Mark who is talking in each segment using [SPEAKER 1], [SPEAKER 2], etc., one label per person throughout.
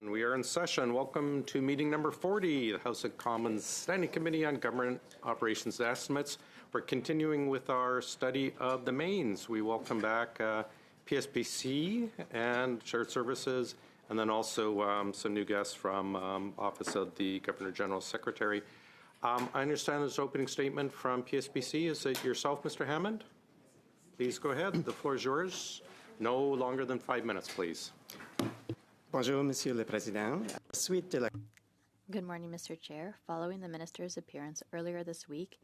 [SPEAKER 1] And we are in session. Welcome to meeting number 40, the House of Commons Standing Committee on Government Operations Estimates. We're continuing with our study of the mains. We welcome back PSPC and Shared Services, and then also some new guests from Office of the Governor General Secretary. I understand there's an opening statement from PSPC. Is it yourself, Mr. Hammond? Please go ahead. The floor is yours. No longer than 5 minutes, please.
[SPEAKER 2] Bonjour, Monsieur le Président. Suite de la...
[SPEAKER 3] Good morning, Mr. Chair. Following the Minister's appearance earlier this week,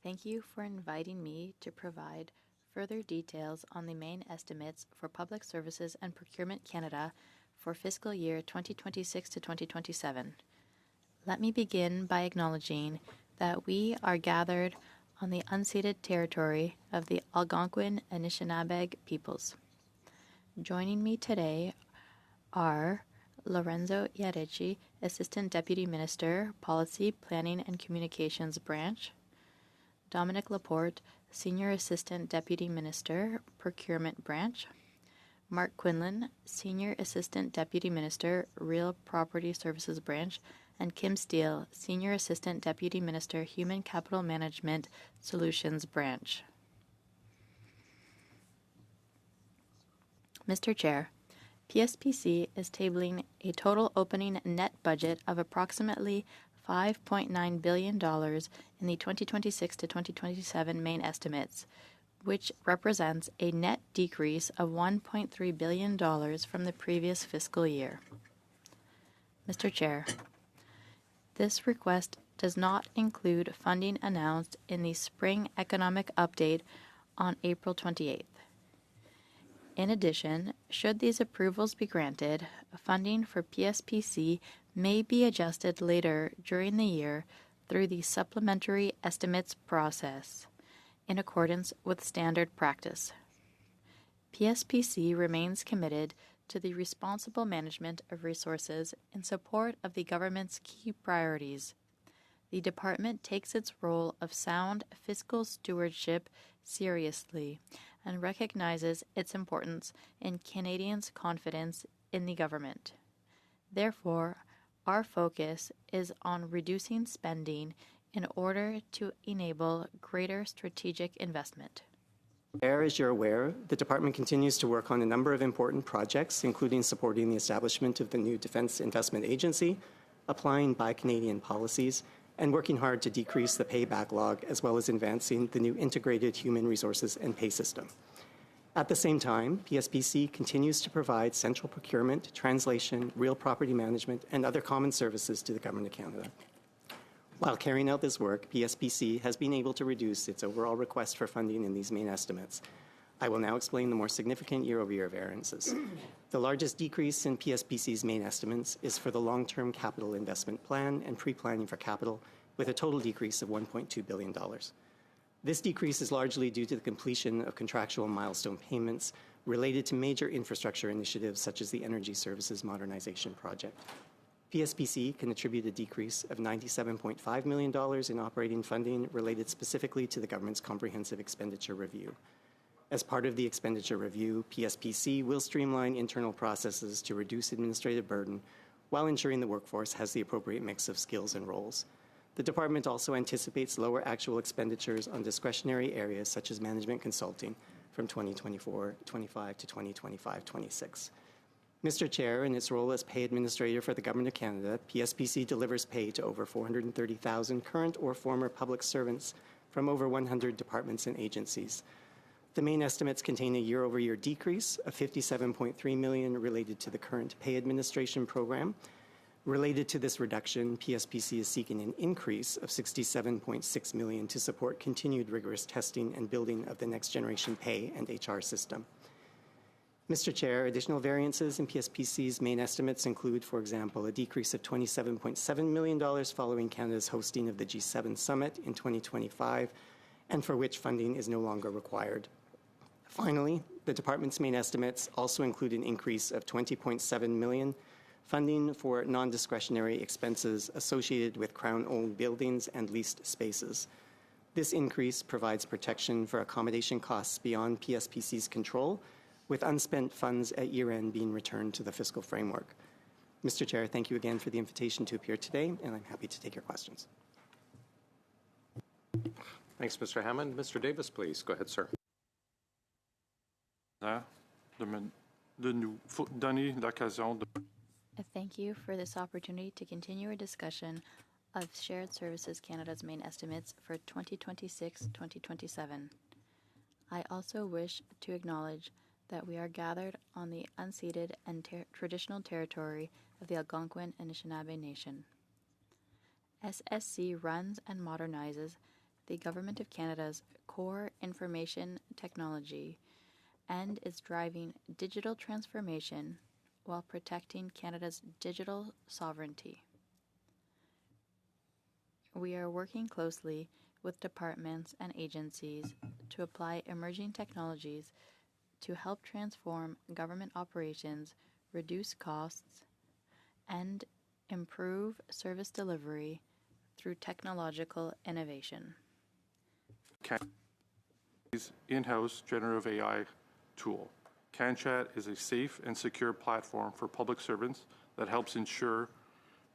[SPEAKER 3] thank you for inviting me to provide further details on the main estimates for Public Services and Procurement Canada for fiscal year 2026 to 2027. Let me begin by acknowledging that we are gathered on the unceded territory of the Algonquin Anishinaabe peoples. Joining me today are Lorenzo Iareci, Assistant Deputy Minister, Policy, Planning and Communications Branch, Dominic Laporte, Senior Assistant Deputy Minister, Procurement Branch, Mark Quinlan, Senior Assistant Deputy Minister, Real Property Services Branch, and Kim Steele, Senior Assistant Deputy Minister, Human Capital Management Solutions Branch. Mr. Chair, PSPC is tabling a total opening net budget of approximately $5.9 billion in the 2026 to 2027 main estimates, which represents a net decrease of $1.3 billion from the previous fiscal year. Mr. Chair, this request does not include funding announced in the Spring Economic Update on April 28th. In addition, should these approvals be granted, funding for PSPC may be adjusted later during the year through the supplementary estimates process, in accordance with standard practice. PSPC remains committed to the responsible management of resources in support of the government's key priorities. The department takes its role of sound fiscal stewardship seriously and recognizes its importance in Canadians' confidence in the government. Therefore, our focus is on reducing spending in order to enable greater strategic investment.
[SPEAKER 2] As you're aware, the department continues to work on a number of important projects, including supporting the establishment of the new Defence Investment Agency, applying Buy Canadian policies, and working hard to decrease the pay backlog, as well as advancing the new integrated human resources and pay system. At the same time, PSPC continues to provide central procurement, translation, real property management, and other common services to the Government of Canada. While carrying out this work, PSPC has been able to reduce its overall request for funding in these main estimates. I will now explain the more significant year-over-year variances. The largest decrease in PSPC's main estimates is for the long-term capital investment plan and pre-planning for capital, with a total decrease of $1.2 billion. This decrease is largely due to the completion of contractual milestone payments related to major infrastructure initiatives such as the Energy Services Modernization Project. PSPC can attribute a decrease of $97.5 million in operating funding related specifically to the government's comprehensive expenditure review. As part of the expenditure review, PSPC will streamline internal processes to reduce administrative burden while ensuring the workforce has the appropriate mix of skills and roles. The department also anticipates lower actual expenditures on discretionary areas such as management consulting from 2024-25 to 2025-26. Mr. Chair, in its role as pay administrator for the Government of Canada, PSPC delivers pay to over 430,000 current or former public servants from over 100 departments and agencies. The main estimates contain a year-over-year decrease of $57.3 million related to the current pay administration program. Related to this reduction, PSPC is seeking an increase of $67.6 million to support continued rigorous testing and building of the next generation pay and HR system. Mr. Chair, additional variances in PSPC's main estimates include, for example, a decrease of $27.7 million following Canada's hosting of the G7 summit in 2025, and for which funding is no longer required. Finally, the department's main estimates also include an increase of $20.7 million funding for non-discretionary expenses associated with Crown-owned buildings and leased spaces. This increase provides protection for accommodation costs beyond PSPC's control, with unspent funds at year-end being returned to the fiscal framework. Mr. Chair, thank you again for the invitation to appear today, and I'm happy to take your questions.
[SPEAKER 1] Thanks, Mr. Hammond. Mr. Davis, please. Go ahead, sir.
[SPEAKER 4] De nous donner l'occasion de
[SPEAKER 3] Thank you for this opportunity to continue our discussion of Shared Services Canada's main estimates for 2026-2027. I also wish to acknowledge that we are gathered on the unceded and traditional territory of the Algonquin and Anishinaabe Nation. SSC runs and modernizes the Government of Canada's core information technology and is driving digital transformation while protecting Canada's digital sovereignty. We are working closely with departments and agencies to apply emerging technologies to help transform government operations, reduce costs, and improve service delivery through technological innovation.
[SPEAKER 4] Canada's in-house generative AI tool. CanChat is a safe and secure platform for public servants that helps ensure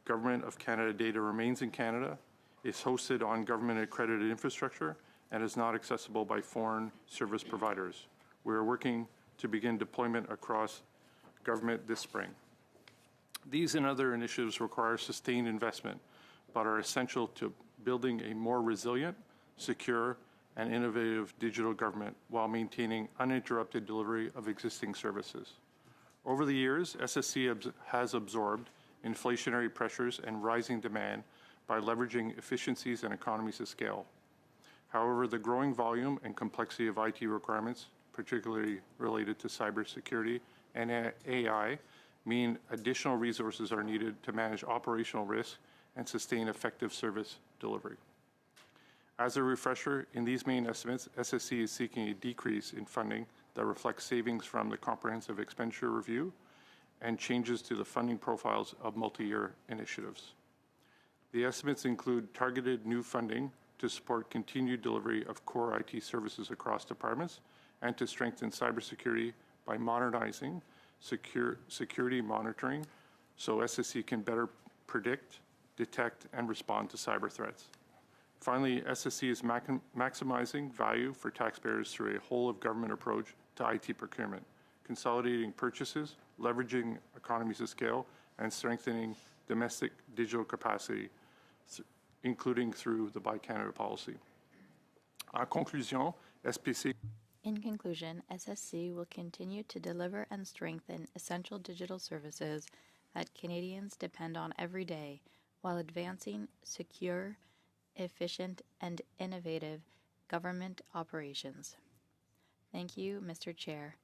[SPEAKER 4] Government of Canada data remains in Canada, is hosted on government-accredited infrastructure, and is not accessible by foreign service providers. We are working to begin deployment across government this spring. These and other initiatives require sustained investment, but are essential to building a more resilient, secure, and innovative digital government while maintaining uninterrupted delivery of existing services. Over the years, SSC has absorbed inflationary pressures and rising demand by leveraging efficiencies and economies of scale. However, the growing volume and complexity of IT requirements, particularly related to cybersecurity and AI, mean additional resources are needed to manage operational risk and sustain effective service delivery. As a refresher, in these main estimates, SSC is seeking a decrease in funding that reflects savings from the Comprehensive Expenditure Review and changes to the funding profiles of multi-year initiatives. The estimates include targeted new funding to support continued delivery of core IT services across departments and to strengthen cybersecurity by modernizing security monitoring so SSC can better predict, detect, and respond to cyber threats. Finally, SSC is maximizing value for taxpayers through a whole-of-government approach to IT procurement, consolidating purchases, leveraging economies of scale, and strengthening domestic digital capacity, including through the Buy Canada policy. En conclusion, SPC.
[SPEAKER 3] In conclusion, SSC will continue to deliver and strengthen essential digital services that Canadians depend on every day while advancing secure, efficient, and innovative government operations. Thank you, Mr. Chair.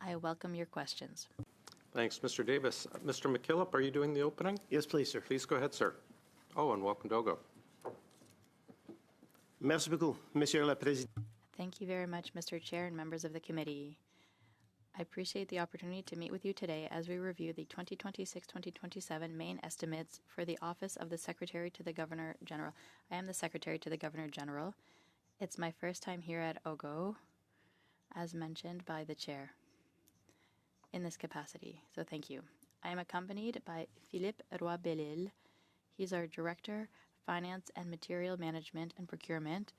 [SPEAKER 3] I welcome your questions.
[SPEAKER 1] Thanks, Mr. Davis. Mr. McKillop, are you doing the opening?
[SPEAKER 5] Yes, please, sir.
[SPEAKER 1] Please go ahead, sir. Oh, and welcome, Dogo.
[SPEAKER 5] Merci beaucoup, Monsieur le Président.
[SPEAKER 3] Thank you very much, Mr. Chair and members of the committee. I appreciate the opportunity to meet with you today as we review the 2026-2027 main estimates for the Office of the Secretary to the Governor General. I am the Secretary to the Governor General. It's my first time here at OGO, as mentioned by the Chair, in this capacity, so thank you. I am accompanied by Philippe Roy-Bellil. He's our Director, Finance and Material Management and Procurement,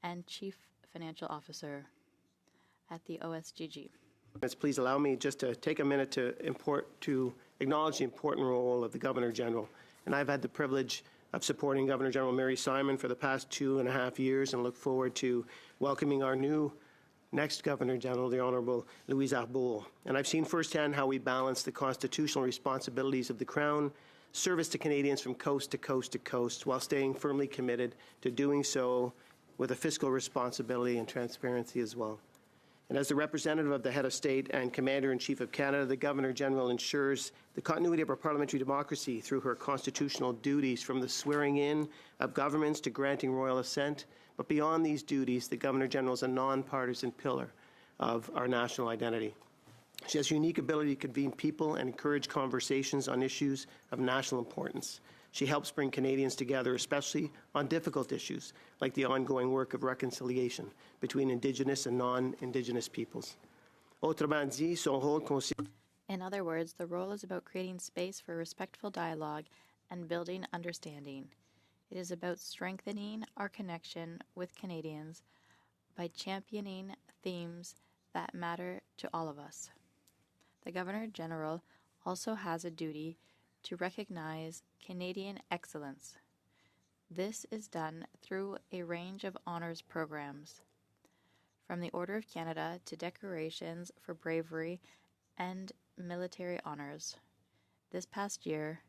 [SPEAKER 3] and Chief Financial Officer at the OSGG.
[SPEAKER 5] Please allow me just to take a minute to acknowledge the important role of the Governor General. And I've had the privilege of supporting Governor General Mary Simon for the past 2.5 years and look forward to welcoming our next Governor General, the Honourable Louise Arbour. And I've seen firsthand how we balance the constitutional responsibilities of the Crown, service to Canadians from coast to coast to coast, while staying firmly committed to doing so with a fiscal responsibility and transparency as well. And as the representative of the head of state and Commander-in-Chief of Canada, the Governor-General ensures the continuity of our parliamentary democracy through her constitutional duties, from the swearing in of governments to granting royal assent. But beyond these duties, the Governor-General is a non-partisan pillar of our national identity. She has a unique ability to convene people and encourage conversations on issues of national importance. She helps bring Canadians together, especially on difficult issues, like the ongoing work of reconciliation between Indigenous and non-Indigenous peoples. Autrement dit, son rôle consiste...
[SPEAKER 3] In other words, the role is about creating space for respectful dialogue and building understanding. It is about strengthening our connection with Canadians by championing themes that matter to all of us. The Governor General also has a duty to recognize Canadian excellence. This is done through a range of honors programs, from the Order of Canada to decorations for bravery and military honors. This past year,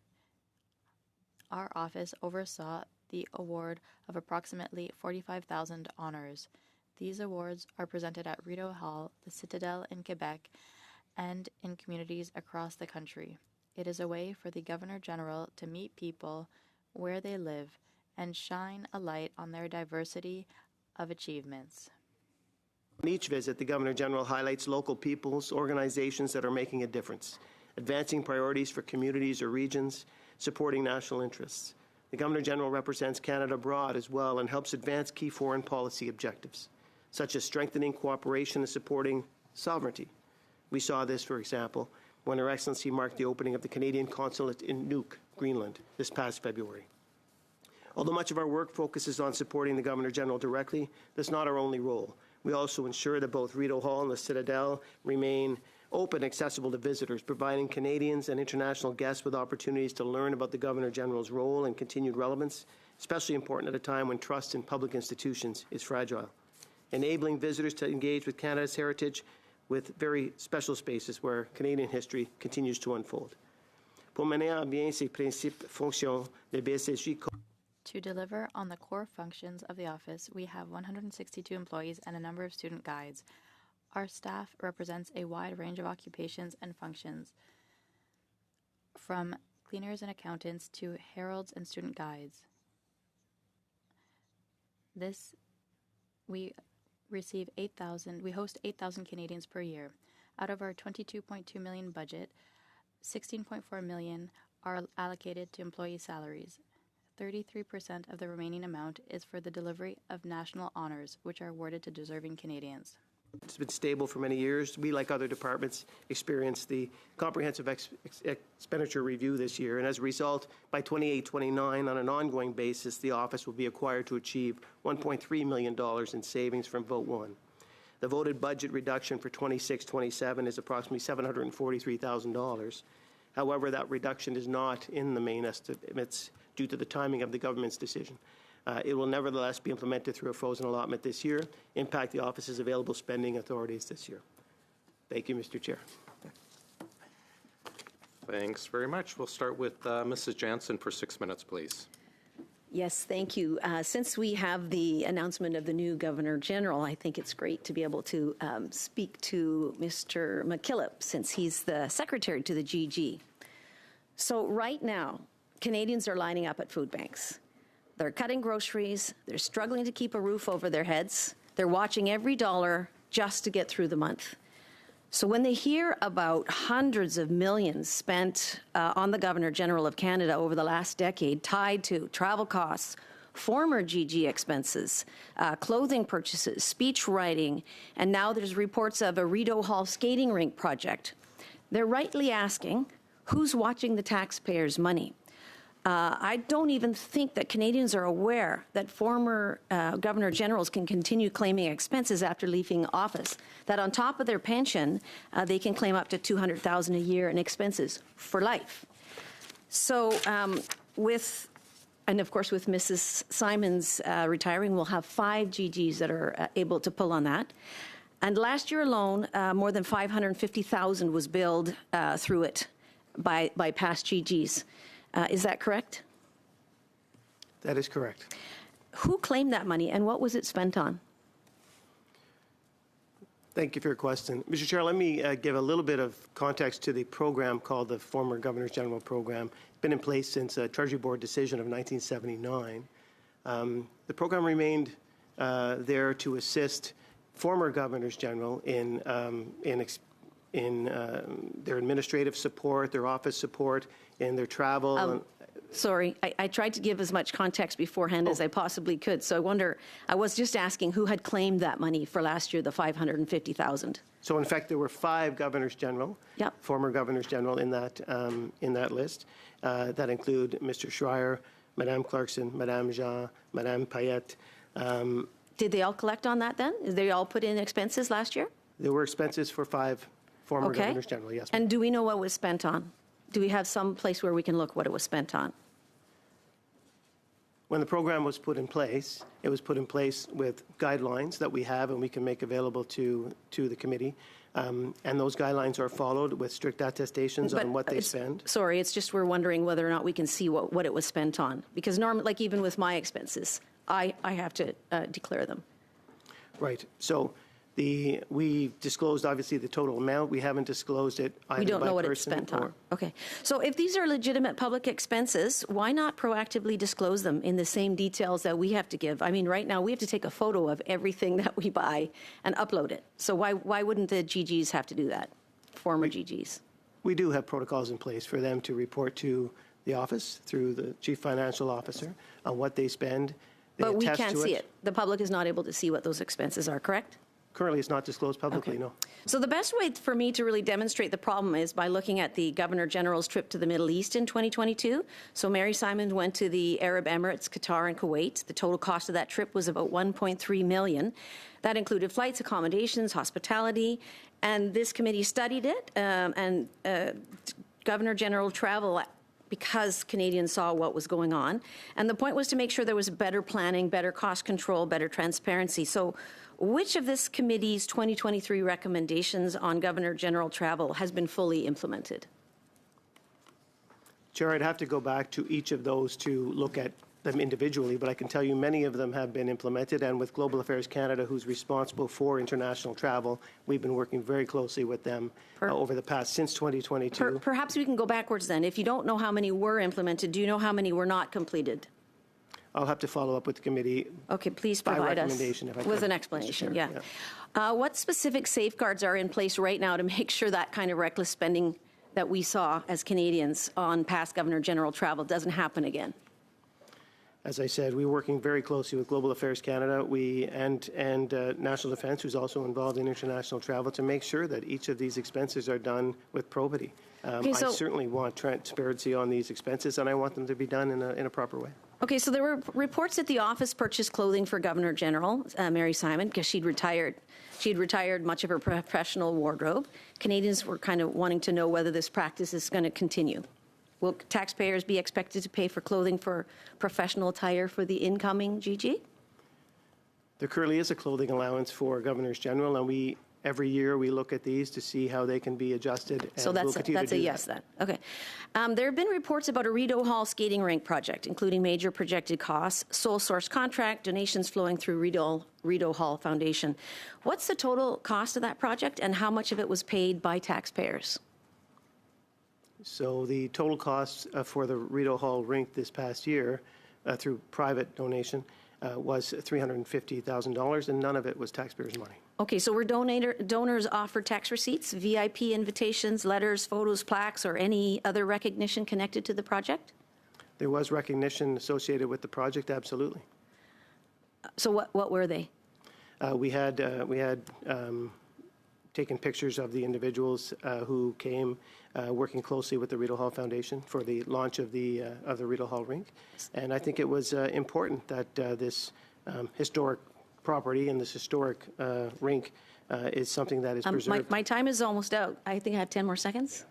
[SPEAKER 3] our office oversaw the award of approximately 45,000 honors. These awards are presented at Rideau Hall, the Citadel in Quebec, and in communities across the country. It is a way for the Governor General to meet people where they live and shine a light on their diversity of achievements.
[SPEAKER 5] On each visit, the Governor General highlights local peoples, organizations that are making a difference, advancing priorities for communities or regions, supporting national interests. The Governor General represents Canada abroad as well and helps advance key foreign policy objectives, such as strengthening cooperation and supporting sovereignty. We saw this, for example, when Her Excellency marked the opening of the Canadian Consulate in Nuuk, Greenland, this past February. Although much of our work focuses on supporting the Governor General directly, that's not our only role. We also ensure that both Rideau Hall and the Citadel remain open and accessible to visitors, providing Canadians and international guests with opportunities to learn about the Governor General's role and continued relevance, especially important at a time when trust in public institutions is fragile. Enabling visitors to engage with Canada's heritage with very special spaces where Canadian history continues to unfold. Pour mener à bien ces principes fonctions, le BCJ.
[SPEAKER 3] To deliver on the core functions of the office, we have 162 employees and a number of student guides. Our staff represents a wide range of occupations and functions, from cleaners and accountants to heralds and student guides. We host 8,000 Canadians per year. Out of our $22.2 million budget, $16.4 million are allocated to employee salaries. 33% of the remaining amount is for the delivery of national honors, which are awarded to deserving Canadians.
[SPEAKER 5] It's been stable for many years. We, like other departments, experienced the comprehensive expenditure review this year, and as a result, by 28-29, on an ongoing basis, the office will be required to achieve $1.3 million in savings from Vote 1. The voted budget reduction for 26-27 is approximately $743,000. However, that reduction is not in the main estimates due to the timing of the government's decision. It will nevertheless be implemented through a frozen allotment this year, impact the office's available spending authorities this year. Thank you, Mr. Chair.
[SPEAKER 1] Thanks very much. We'll start with Mrs. Jansen for 6 minutes, please.
[SPEAKER 6] Yes, thank you. Since we have the announcement of the new Governor General, I think it's great to be able to speak to Mr. McKillop, since he's the secretary to the GG. So right now, Canadians are lining up at food banks. They're cutting groceries. They're struggling to keep a roof over their heads. They're watching every dollar just to get through the month. So when they hear about hundreds of millions spent on the Governor General of Canada over the last decade tied to travel costs, former GG expenses, clothing purchases, speech writing, and now there's reports of a Rideau Hall skating rink project, they're rightly asking, who's watching the taxpayers' money? I don't even think that Canadians are aware that former Governor Generals can continue claiming expenses after leaving office, that on top of their pension, they can claim up to $200,000 a year in expenses for life. So and of course with Mrs. Simons retiring, we'll have 5 GGs that are able to pull on that. And last year alone, more than $550,000 was billed through it by past GGs. Is that correct?
[SPEAKER 5] That is correct.
[SPEAKER 6] Who claimed that money and what was it spent on?
[SPEAKER 5] Thank you for your question. Mr. Chair, let me give a little bit of context to the program called the Former Governors General Program. It's been in place since a Treasury Board decision of 1979. The program remained there to assist former Governors General in their administrative support, their office support, in their travel.
[SPEAKER 6] Sorry, I tried to give as much context beforehand as I possibly could. So I was just asking who had claimed that money for last year, the $550,000.
[SPEAKER 5] So in fact, there were 5 governors general,
[SPEAKER 6] Yep.
[SPEAKER 5] former governors general in that list. That include Mr. Schreier, Madame Clarkson, Madame Jean, Madame Payette.
[SPEAKER 6] Did they all collect on that then? Did they all put in expenses last year?
[SPEAKER 5] There were expenses for 5 former
[SPEAKER 6] Okay.
[SPEAKER 5] governors general, yes. ma'am.
[SPEAKER 6] And do we know what was spent on? Do we have some place where we can look what it was spent on?
[SPEAKER 5] When the program was put in place, it was put in place with guidelines that we have and we can make available to the committee. And those guidelines are followed with strict attestations on what they spend.
[SPEAKER 6] Sorry, it's just we're wondering whether or not we can see what it was spent on. Because normally, like even with my expenses, I have to declare them.
[SPEAKER 5] Right. So we disclosed obviously the total amount. We haven't disclosed it either
[SPEAKER 6] We don't
[SPEAKER 5] by
[SPEAKER 6] know what it's
[SPEAKER 5] person
[SPEAKER 6] spent
[SPEAKER 5] or-
[SPEAKER 6] on. Okay. So if these are legitimate public expenses, why not proactively disclose them in the same details that we have to give? I mean, right now, we have to take a photo of everything that we buy and upload it. So why wouldn't the GGs have to do that, former GGs?
[SPEAKER 5] We do have protocols in place for them to report to the office through the chief financial officer on what they spend. They
[SPEAKER 6] But we
[SPEAKER 5] attest
[SPEAKER 6] can't
[SPEAKER 5] to
[SPEAKER 6] see it. The public is not able to see what those expenses are, correct?
[SPEAKER 5] Currently, it's not disclosed publicly, no.
[SPEAKER 6] So the best way for me to really demonstrate the problem is by looking at the Governor General's trip to the Middle East in 2022. So Mary Simon went to the Arab Emirates, Qatar, and Kuwait. The total cost of that trip was about $1.3 million. That included flights, accommodations, hospitality, and this committee studied it. And Governor General travel because Canadians saw what was going on. And the point was to make sure there was better planning, better cost control, better transparency. So which of this committee's 2023 recommendations on Governor General travel has been fully implemented?
[SPEAKER 5] Chair, I'd have to go back to each of those to look at them individually, but I can tell you many of them have been implemented, and with Global Affairs Canada, who's responsible for international travel, we've been working very closely with them over the past, since 2022.
[SPEAKER 6] Perhaps we can go backwards then. If you don't know how many were implemented, do you know how many were not completed?
[SPEAKER 5] I'll have to follow up with the committee.
[SPEAKER 6] Okay, please
[SPEAKER 5] By
[SPEAKER 6] provide us
[SPEAKER 5] recommendation, if I
[SPEAKER 6] with
[SPEAKER 5] could,
[SPEAKER 6] an
[SPEAKER 5] Mr.
[SPEAKER 6] explanation.
[SPEAKER 5] Chair.
[SPEAKER 6] Yeah. What specific safeguards are in place right now to make sure that kind of reckless spending that we saw as Canadians on past Governor General travel doesn't happen again?
[SPEAKER 5] As I said, we're working very closely with Global Affairs Canada and National Defence, who's also involved in international travel, to make sure that each of these expenses are done with probity.
[SPEAKER 6] Okay, so-
[SPEAKER 5] I certainly want transparency on these expenses, and I want them to be done in a proper way.
[SPEAKER 6] Okay, so there were reports that the office purchased clothing for Governor General Mary Simon because she'd retired. She'd retired much of her professional wardrobe. Canadians were kind of wanting to know whether this practice is going to continue. Will taxpayers be expected to pay for clothing for professional attire for the incoming GG?
[SPEAKER 5] There currently is a clothing allowance for governors general, and every year we look at these to see how they can be adjusted. And
[SPEAKER 6] So
[SPEAKER 5] we'll
[SPEAKER 6] that's
[SPEAKER 5] continue to
[SPEAKER 6] a
[SPEAKER 5] do
[SPEAKER 6] yes
[SPEAKER 5] that.
[SPEAKER 6] then. Okay. There have been reports about a Rideau Hall skating rink project, including major projected costs, sole source contract, donations flowing through Rideau Hall Foundation. What's the total cost of that project, and how much of it was paid by taxpayers?
[SPEAKER 5] So the total cost for the Rideau Hall rink this past year through private donation was $350,000, and none of it was taxpayers' money.
[SPEAKER 6] Okay, so were donors offered tax receipts, VIP invitations, letters, photos, plaques, or any other recognition connected to the project?
[SPEAKER 5] There was recognition associated with the project, absolutely.
[SPEAKER 6] So what were they?
[SPEAKER 5] We had taken pictures of the individuals who came working closely with the Rideau Hall Foundation for the launch of the Rideau Hall rink. And I think it was important that this historic property and this historic rink is something that is preserved.
[SPEAKER 6] My time is almost out. I think I have 10 more seconds.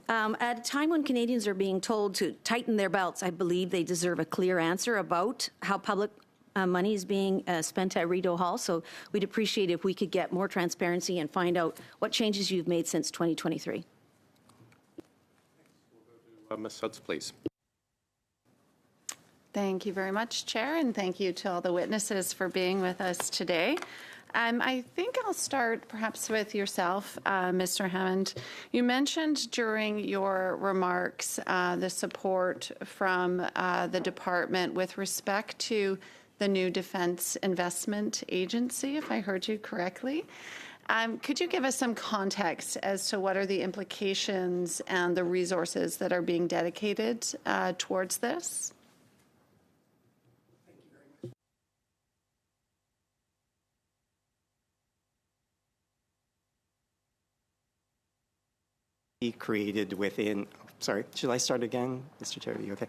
[SPEAKER 6] At a time when Canadians are being told to tighten their belts, I believe they deserve a clear answer about how public money is being spent at Rideau Hall. So we'd appreciate if we could get more transparency and find out what changes you've made since 2023.
[SPEAKER 1] Ms. Hutz, please.
[SPEAKER 7] Thank you very much, Chair, and thank you to all the witnesses for being with us today. I think I'll start perhaps with yourself, Mr. Hammond. You mentioned during your remarks the support from the department with respect to the new Defence Investment Agency, if I heard you correctly. Could you give us some context as to what are the implications and the resources that are being dedicated towards this?
[SPEAKER 2] Created within, sorry, should I start again, Mr. Chair? Are you okay?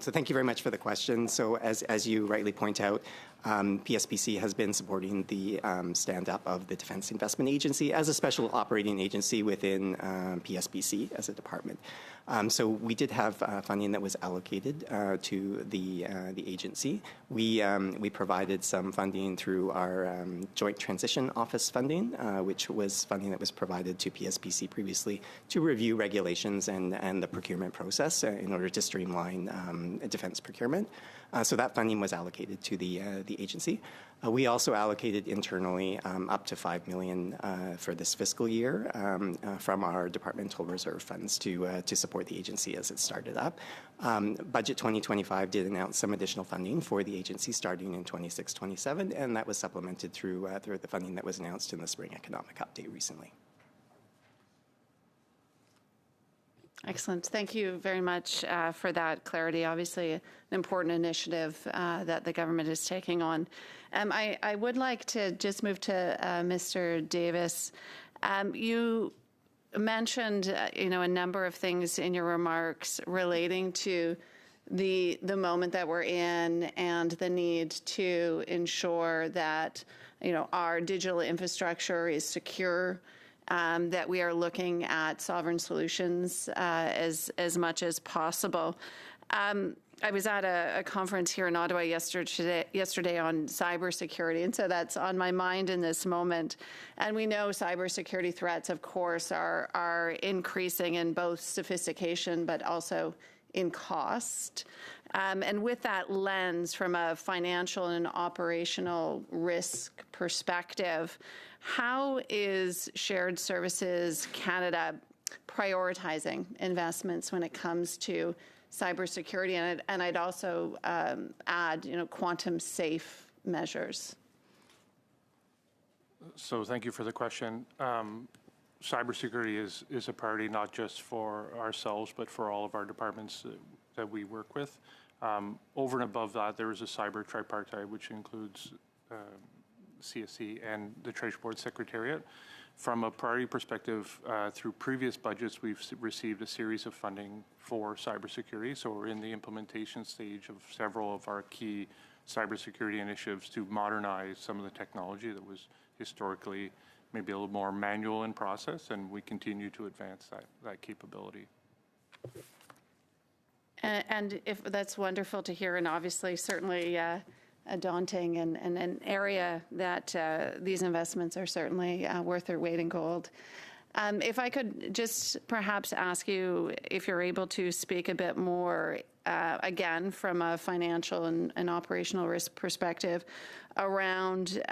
[SPEAKER 2] So thank you very much for the question. So as you rightly point out, PSPC has been supporting the stand-up of the Defense Investment Agency as a special operating agency within PSPC as a department. So we did have funding that was allocated to the agency. We provided some funding through our Joint Transition Office funding, which was funding that was provided to PSPC previously to review regulations and the procurement process in order to streamline defense procurement. So that funding was allocated to the agency. We also allocated internally up to $5 million for this fiscal year from our departmental reserve funds to support the agency as it started up. Budget 2025 did announce some additional funding for the agency starting in 26-27, and that was supplemented through the funding that was announced in the spring economic update recently.
[SPEAKER 7] Excellent. Thank you very much for that clarity. Obviously, an important initiative that the government is taking on. I would like to just move to Mr. Davis. You mentioned, a number of things in your remarks relating to the moment that we're in and the need to ensure that, our digital infrastructure is secure. That we are looking at sovereign solutions as much as possible. I was at a conference here in Ottawa yesterday on cybersecurity, and so that's on my mind in this moment. And we know cybersecurity threats, of course, are increasing in both sophistication but also in cost. And with that lens, from a financial and operational risk perspective, how is Shared Services Canada prioritizing investments when it comes to cybersecurity? And I'd also add, quantum safe measures.
[SPEAKER 4] So thank you for the question. Cybersecurity is a priority not just for ourselves, but for all of our departments that we work with. Over and above that, there is a cyber tripartite, which includes CSC and the Treasury Board Secretariat. From a priority perspective, through previous budgets, we've received a series of funding for cybersecurity. So we're in the implementation stage of several of our key cybersecurity initiatives to modernize some of the technology that was historically maybe a little more manual in process, and we continue to advance that capability.
[SPEAKER 7] And if that's wonderful to hear, and obviously certainly a daunting and an area that these investments are certainly worth their weight in gold. If I could just perhaps ask you if you're able to speak a bit more, again, from a financial and operational risk perspective around,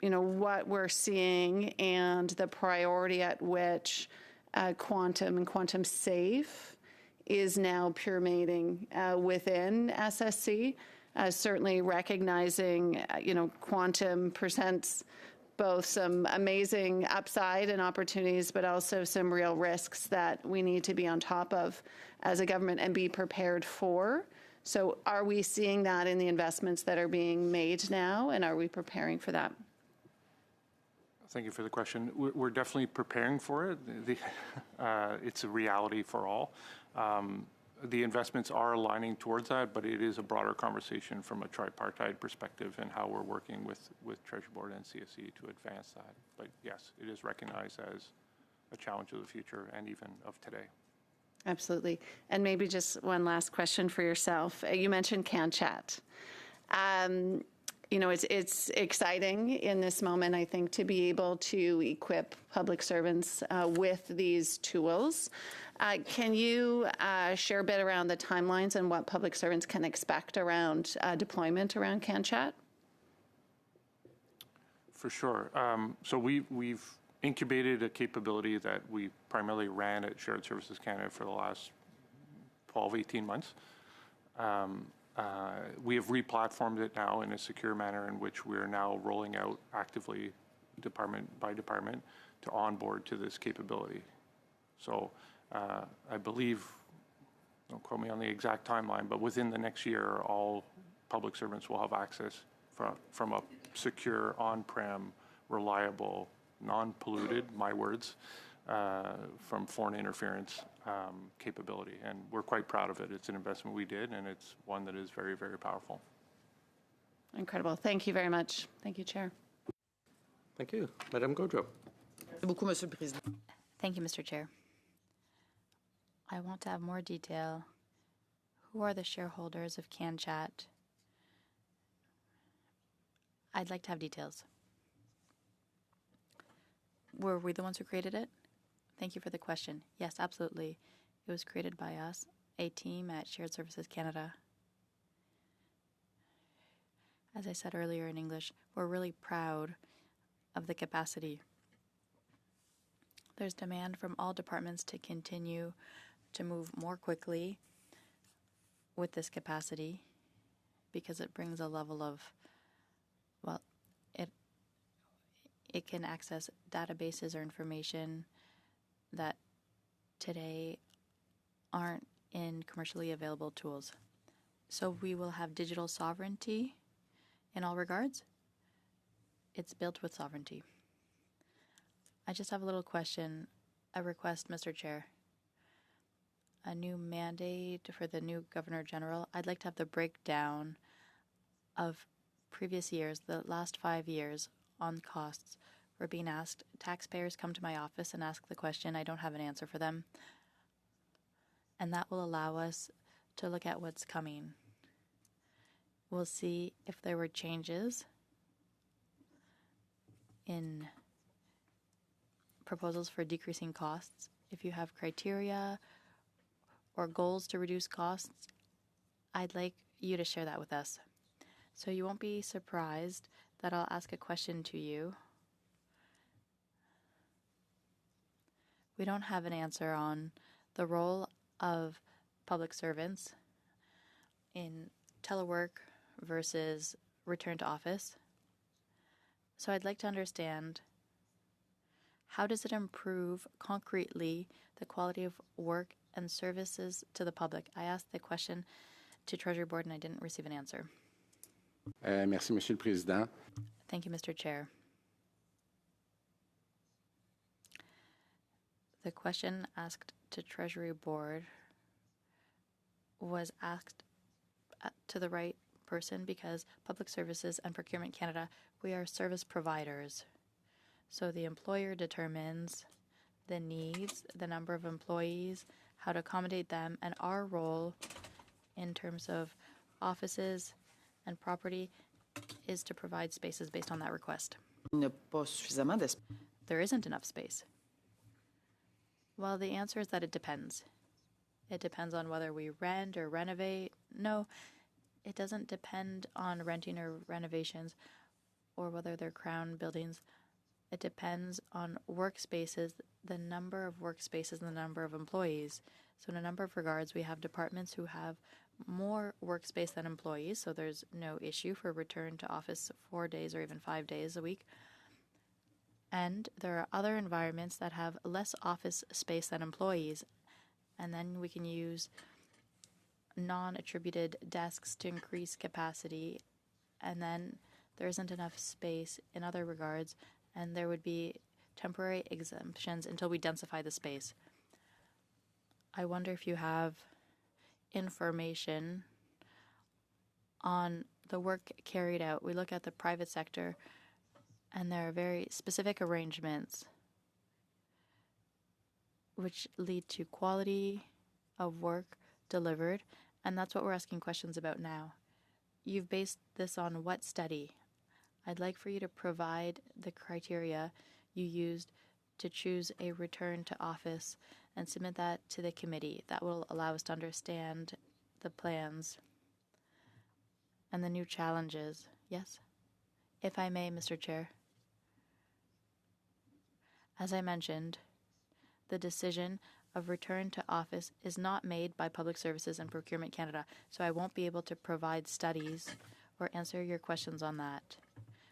[SPEAKER 7] what we're seeing and the priority at which quantum and quantum safe is now permeating within SSC. Certainly recognizing, quantum presents both some amazing upside and opportunities, but also some real risks that we need to be on top of as a government and be prepared for. So are we seeing that in the investments that are being made now, and are we preparing for that?
[SPEAKER 4] Thank you for the question. We're definitely preparing for it. It's a reality for all. The investments are aligning towards that, but it is a broader conversation from a tripartite perspective and how we're working with Treasury Board and CSC to advance that. But yes, it is recognized as a challenge of the future and even of today.
[SPEAKER 7] Absolutely. And maybe just one last question for yourself. You mentioned CanChat. It's exciting in this moment, I think, to be able to equip public servants with these tools. Can you share a bit around the timelines and what public servants can expect around deployment around CanChat?
[SPEAKER 4] For sure. So we've incubated a capability that we primarily ran at Shared Services Canada for the last 12, 18 months. We have replatformed it now in a secure manner in which we are now rolling out actively department by department to onboard to this capability. So I believe, don't quote me on the exact timeline, but within the next year, all public servants will have access from a secure, on-prem, reliable, non-polluted, my words, from foreign interference capability. And we're quite proud of it. It's an investment we did, and it's one that is very, very powerful.
[SPEAKER 7] Incredible. Thank you very much. Thank you, Chair.
[SPEAKER 1] Thank you. Madame Gaudreau.
[SPEAKER 3] Thank you, Mr. Chair. I want to have more detail. Who are the shareholders of CanChat? I'd like to have details. Were we the ones who created it? Thank you for the question. Yes, absolutely. It was created by us, a team at Shared Services Canada. As I said earlier in English, we're really proud of the capacity. There's demand from all departments to continue to move more quickly with this capacity because it brings a level of, well, it can access databases or information that today aren't in commercially available tools. So we will have digital sovereignty in all regards. It's built with sovereignty. I just have a little question, a request, Mr. Chair. A new mandate for the new Governor General. I'd like to have the breakdown of previous years, the last 5 years, on costs. We're being asked, taxpayers come to my office and ask the question. I don't have an answer for them. And that will allow us to look at what's coming. We'll see if there were changes in proposals for decreasing costs. If you have criteria or goals to reduce costs, I'd like you to share that with us. So you won't be surprised that I'll ask a question to you. We don't have an answer on the role of public servants in telework versus return to office. So I'd like to understand, how does it improve concretely the quality of work and services to the public? I asked the question to Treasury Board and I didn't receive an answer.
[SPEAKER 8] Merci, Monsieur le Président.
[SPEAKER 3] Thank you, Mr. Chair. The question asked to Treasury Board was asked to the right person because Public Services and Procurement Canada, we are service providers. So the employer determines the needs, the number of employees, how to accommodate them, and our role in terms of offices and property is to provide spaces based on that request. There isn't enough space. Well, the answer is that it depends. It depends on whether we rent or renovate. No, it doesn't depend on renting or renovations or whether they're crown buildings. It depends on workspaces, the number of workspaces and the number of employees. So in a number of regards, we have departments who have more workspace than employees, so there's no issue for return to office 4 days or even 5 days a week. And there are other environments that have less office space than employees, and then we can use non-attributed desks to increase capacity, and then there isn't enough space in other regards, and there would be temporary exemptions until we densify the space. I wonder if you have information on the work carried out. We look at the private sector, and there are very specific arrangements which lead to quality of work delivered, and that's what we're asking questions about now. You've based this on what study? I'd like for you to provide the criteria you used to choose a return to office and submit that to the committee. That will allow us to understand the plans and the new challenges. Yes? If I may, Mr. Chair. As I mentioned, the decision of return to office is not made by Public Services and Procurement Canada, so I won't be able to provide studies or answer your questions on that.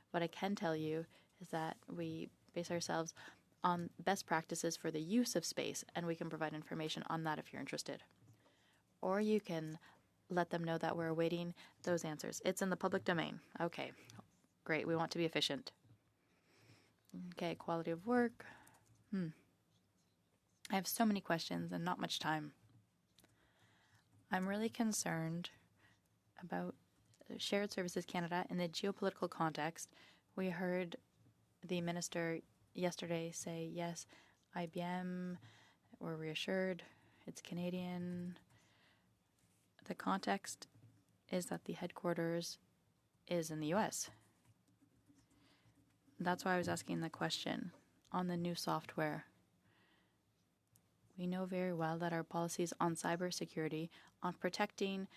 [SPEAKER 3] What I can tell you is that we base ourselves on best practices for the use of space, and we can provide information on that if you're interested. Or you can let them know that we're awaiting those answers. It's in the public domain. Okay, great. We want to be efficient. Okay, quality of work. I have so many questions and not much time. I'm really concerned about Shared Services Canada in the geopolitical context. We heard the minister yesterday say, yes, IBM, we're reassured, it's Canadian. The context is that the headquarters is in the U.S. That's why I was asking the question on the new software. We know very well that our policies on cybersecurity, on protecting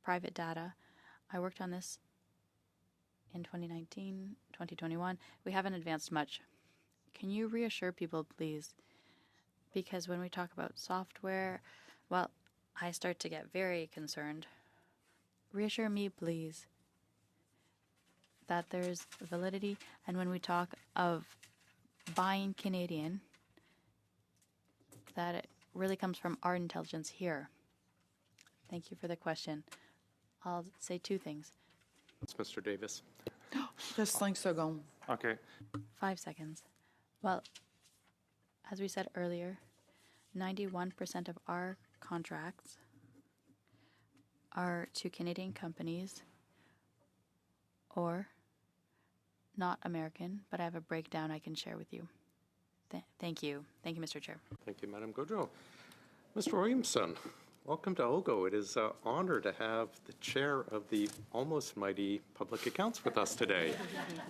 [SPEAKER 3] private data, I worked on this in 2019, 2021. We haven't advanced much. Can you reassure people, please? Because when we talk about software, well, I start to get very concerned. Reassure me, please, that there's validity. And when we talk of buying Canadian, that it really comes from our intelligence here. Thank you for the question. I'll say two things.
[SPEAKER 1] It's Mr. Davis.
[SPEAKER 9] Just 5 seconds.
[SPEAKER 4] Okay.
[SPEAKER 3] 5 seconds. Well, as we said earlier, 91% of our contracts are to Canadian companies or not American, but I have a breakdown I can share with you. Thank you. Thank you, Mr. Chair.
[SPEAKER 1] Thank you, Madam Gaudreau. Mr. Williamson, welcome to OGO. It is an honor to have the chair of the almost mighty Public Accounts with us today.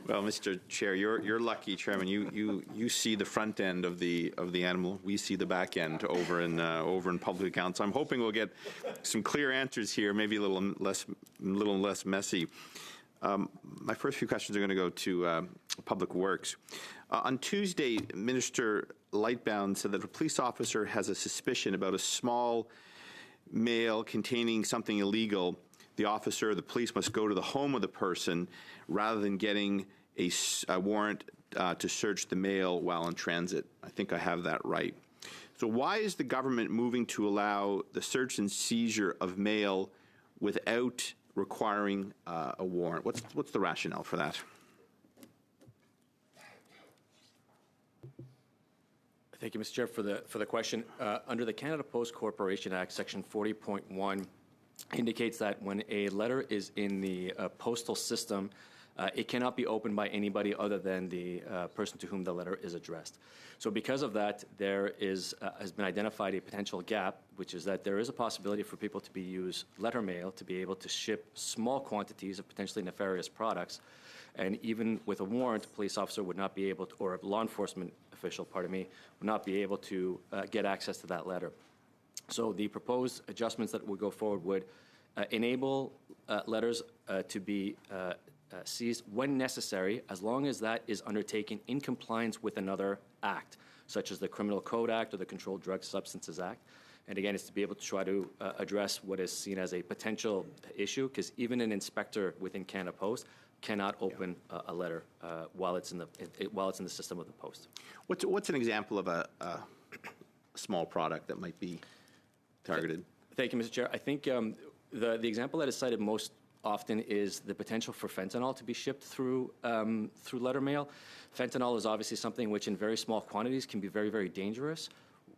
[SPEAKER 10] Well, Mr. Chair, you're lucky, Chairman. You see the front end of the animal. We see the back end over in Public Accounts. I'm hoping we'll get some clear answers here, maybe a little less messy. My first few questions are going to go to Public Works. On Tuesday, Minister Lightbound said that a police officer has a suspicion about a small mail containing something illegal. The officer, the police, must go to the home of the person rather than getting a warrant to search the mail while in transit. I think I have that right. So why is the government moving to allow the search and seizure of mail without requiring a warrant? What's the rationale for that?
[SPEAKER 11] Thank you, Mr. Chair, for the question. Under the Canada Post Corporation Act, Section 40.1 indicates that when a letter is in the postal system, it cannot be opened by anybody other than the person to whom the letter is addressed. So because of that, there has been identified a potential gap, which is that there is a possibility for people to use letter mail to be able to ship small quantities of potentially nefarious products. And even with a warrant, a police officer would not be able to, or a law enforcement official, would not be able to get access to that letter. So the proposed adjustments that would go forward would enable letters to be seized when necessary, as long as that is undertaken in compliance with another act, such as the Criminal Code Act or the Controlled Drug Substances Act. And again, it's to be able to try to address what is seen as a potential issue, because even an inspector within Canada Post cannot open a letter while it's in the system of the post.
[SPEAKER 10] What's an example of a small product that might be targeted?
[SPEAKER 11] Thank you, Mr. Chair. I think the example that is cited most often is the potential for fentanyl to be shipped through letter mail. Fentanyl is obviously something which in very small quantities can be very, very dangerous.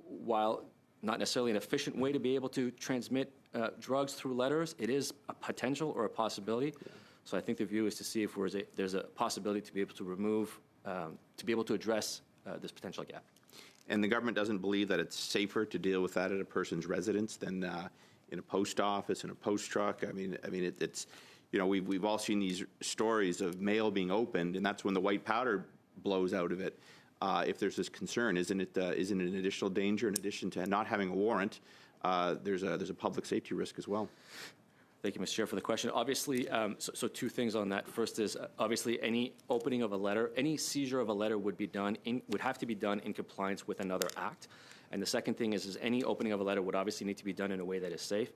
[SPEAKER 11] While not necessarily an efficient way to be able to transmit drugs through letters, it is a potential or a possibility. Yeah. So I think the view is to see if there's a possibility to be able to remove, to be able to address this potential gap.
[SPEAKER 10] And the government doesn't believe that it's safer to deal with that at a person's residence than in a post office, in a post truck. I mean, it's we've all seen these stories of mail being opened, and that's when the white powder blows out of it. If there's this concern, isn't it an additional danger in addition to not having a warrant? There's a public safety risk as well.
[SPEAKER 11] Thank you, Mr. Chair, for the question. Obviously, so two things on that. First is obviously any opening of a letter, any seizure of a letter would have to be done in compliance with another act. And the second thing is any opening of a letter would obviously need to be done in a way that is safe.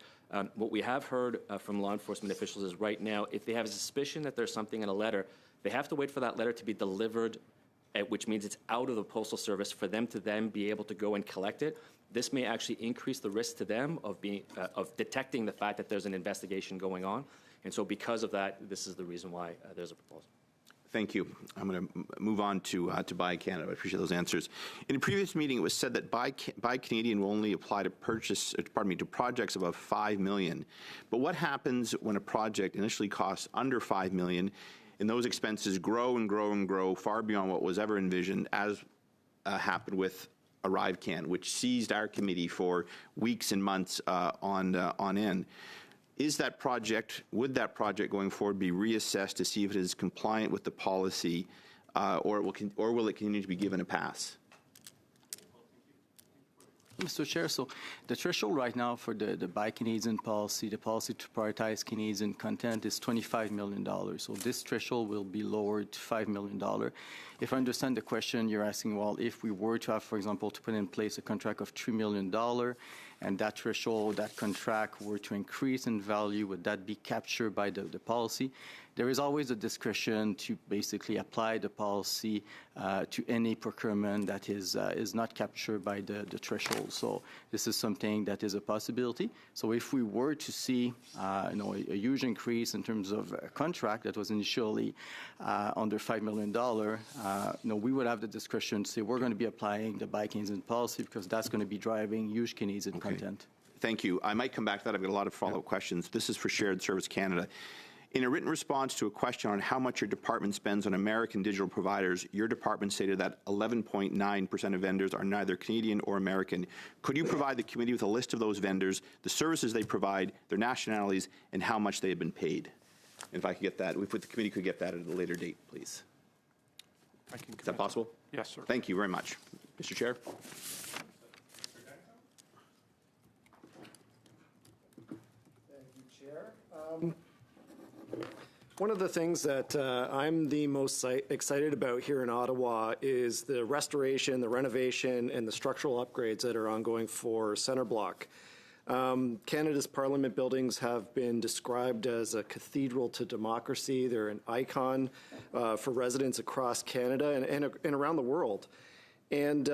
[SPEAKER 11] What we have heard from law enforcement officials is right now, if they have a suspicion that there's something in a letter, they have to wait for that letter to be delivered which means it's out of the Postal Service for them to then be able to go and collect it. This may actually increase the risk to them of detecting the fact that there's an investigation going on. And so because of that, this is the reason why there's a proposal.
[SPEAKER 10] Thank you. I'm going to move on to Buy Canada. I appreciate those answers. In a previous meeting, it was said that Buy Canadian will only apply to to projects above $5 million. But what happens when a project initially costs under $5 million, and those expenses grow and grow and grow far beyond what was ever envisioned, as happened with ArriveCan, which seized our committee for weeks and months on end? Would that project going forward be reassessed to see if it is compliant with the policy, or will it continue to be given a pass?
[SPEAKER 12] Mr. Chair, so the threshold right now for the Buy Canadian policy, the policy to prioritize Canadian content, is $25 million. So this threshold will be lowered to $5 million. If I understand the question, you're asking, well, if we were to have, for example, to put in place a contract of $3 million, and that threshold, that contract were to increase in value, would that be captured by the policy? There is always a discretion to basically apply the policy to any procurement that is not captured by the threshold. So this is something that is a possibility. So if we were to see a huge increase in terms of a contract that was initially under $5 million, we would have the discretion to say we're going to be applying the Buy Canadian policy because that's going to be driving huge Canadian content.
[SPEAKER 10] Thank you. I might come back to that. I've got a lot of follow-up questions. This is for Shared Service Canada. In a written response to a question on how much your department spends on American digital providers, your department stated that 11.9% of vendors are neither Canadian or American. Could you provide the committee with a list of those vendors, the services they provide, their nationalities, and how much they have been paid? And if I could get that, if the committee could get that at a later date, please. Is that possible?
[SPEAKER 4] Yes, sir.
[SPEAKER 10] Thank you very much. Mr. Chair.
[SPEAKER 13] Thank you, Chair. One of the things that I'm the most excited about here in Ottawa is the restoration, the renovation, and the structural upgrades that are ongoing for Centre Block. Canada's Parliament buildings have been described as a cathedral to democracy. They're an icon for residents across Canada and around the world. And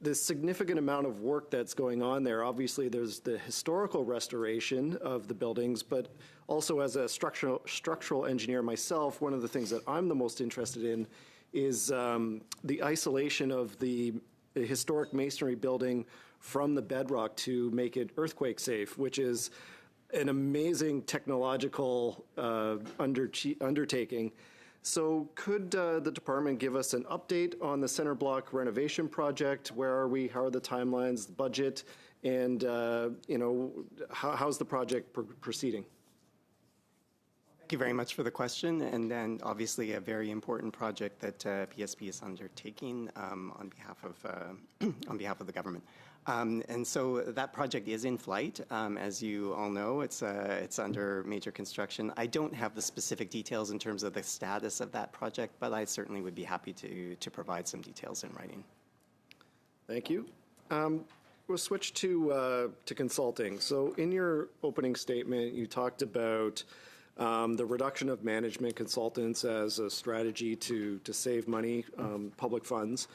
[SPEAKER 13] the significant amount of work that's going on there, obviously there's the historical restoration of the buildings, but also as a structural engineer myself, one of the things that I'm the most interested in is the isolation of the historic masonry building from the bedrock to make it earthquake safe, which is an amazing technological undertaking. So could the department give us an update on the Centre Block renovation project? Where are we? How are the timelines, the budget, and how's the project proceeding?
[SPEAKER 2] Thank you very much for the question, and then obviously a very important project that PSP is undertaking on behalf of the government. And so that project is in flight. As you all know, it's under major construction. I don't have the specific details in terms of the status of that project, but I certainly would be happy to provide some details in writing.
[SPEAKER 13] Thank you. We'll switch to consulting. So in your opening statement, you talked about the reduction of management consultants as a strategy to save money, public funds.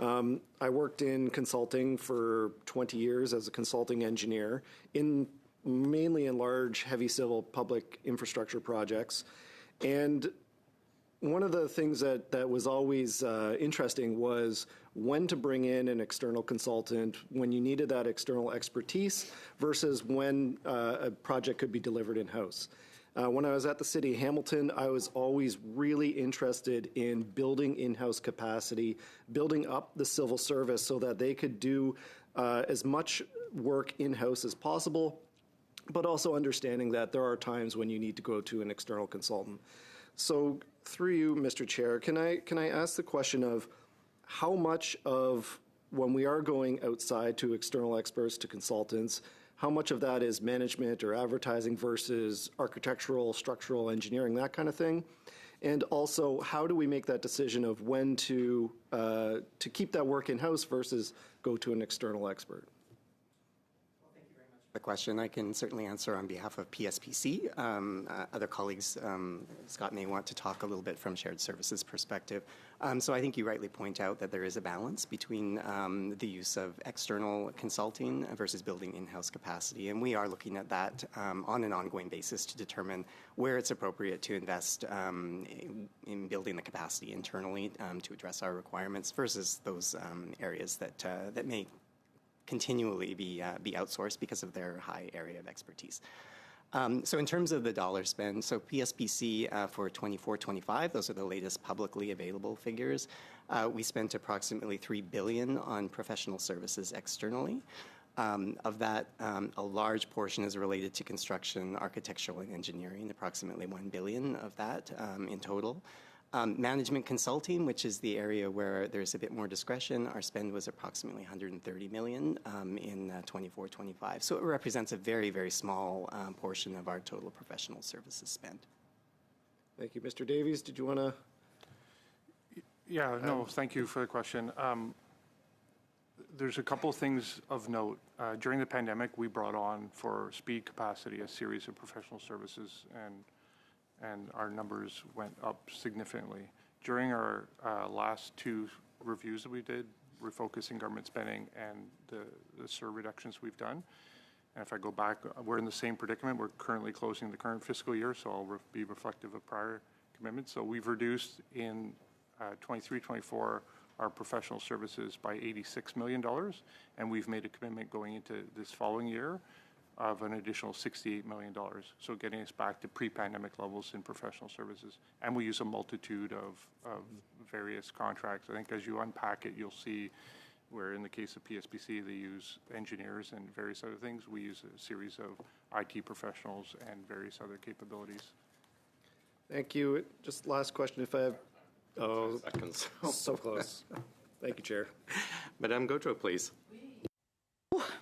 [SPEAKER 13] I worked in consulting for 20 years as a consulting engineer, mainly in large, heavy civil public infrastructure projects. And one of the things that was always interesting was when to bring in an external consultant, when you needed that external expertise versus when a project could be delivered in-house. When I was at the City of Hamilton, I was always really interested in building in-house capacity, building up the civil service so that they could do as much work in-house as possible, but also understanding that there are times when you need to go to an external consultant. So through you, Mr. Chair, can I ask the question of how much of when we are going outside to external experts, to consultants, how much of that is management or advertising versus architectural, structural engineering, that kind of thing? And also, how do we make that decision of when to keep that work in-house versus go to an external expert?
[SPEAKER 2] Well, thank you very much The question I can certainly answer on behalf of PSPC. Other colleagues, Scott may want to talk a little bit from shared services perspective. So I think you rightly point out that there is a balance between the use of external consulting versus building in-house capacity, and we are looking at that on an ongoing basis to determine where it's appropriate to invest in building the capacity internally to address our requirements versus those areas that may continually be outsourced because of their high area of expertise. So in terms of the dollar spend, so PSPC for 24-25, those are the latest publicly available figures. We spent approximately $3 billion on professional services externally. Of that, a large portion is related to construction, architectural, and engineering, approximately $1 billion of that in total. Management consulting, which is the area where there's a bit more discretion, our spend was approximately $130 million in 24-25. So it represents a very, very small portion of our total professional services spend.
[SPEAKER 13] Thank you. Mr. Davies, did you want to?
[SPEAKER 4] Yeah, no, thank you for the question. There's a couple of things of note. During the pandemic, we brought on for speed capacity a series of professional services, and our numbers went up significantly. During our last two reviews that we did, refocusing government spending and the SUR reductions we've done, and if I go back, we're in the same predicament. We're currently closing the current fiscal year, so I'll be reflective of prior commitments. So we've reduced in 23-24 our professional services by $86 million, and we've made a commitment going into this following year of an additional $68 million, so getting us back to pre-pandemic levels in professional services. And we use a multitude of various contracts. I think as you unpack it, you'll see where in the case of PSPC, they use engineers and various other things. We use a series of IT professionals and various other capabilities.
[SPEAKER 13] Thank you. Just last question, if I have. Oh,
[SPEAKER 1] seconds.
[SPEAKER 13] So close. Thank you, Chair.
[SPEAKER 1] Madame Gaudreau, please.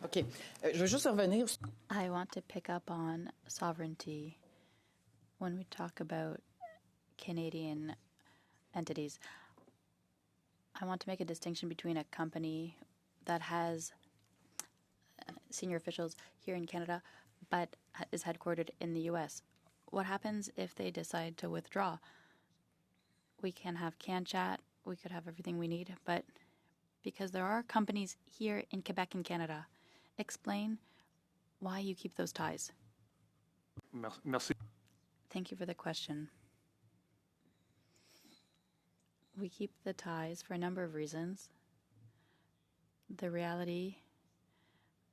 [SPEAKER 9] OK. Je veux juste revenir.
[SPEAKER 3] I want to pick up on sovereignty when we talk about Canadian entities. I want to make a distinction between a company that has senior officials here in Canada but is headquartered in the U.S. What happens if they decide to withdraw? We can have CanChat, we could have everything we need, but because there are companies here in Quebec and Canada, explain why you keep those ties.
[SPEAKER 4] Merci.
[SPEAKER 3] Thank you for the question. We keep the ties for a number of reasons. The reality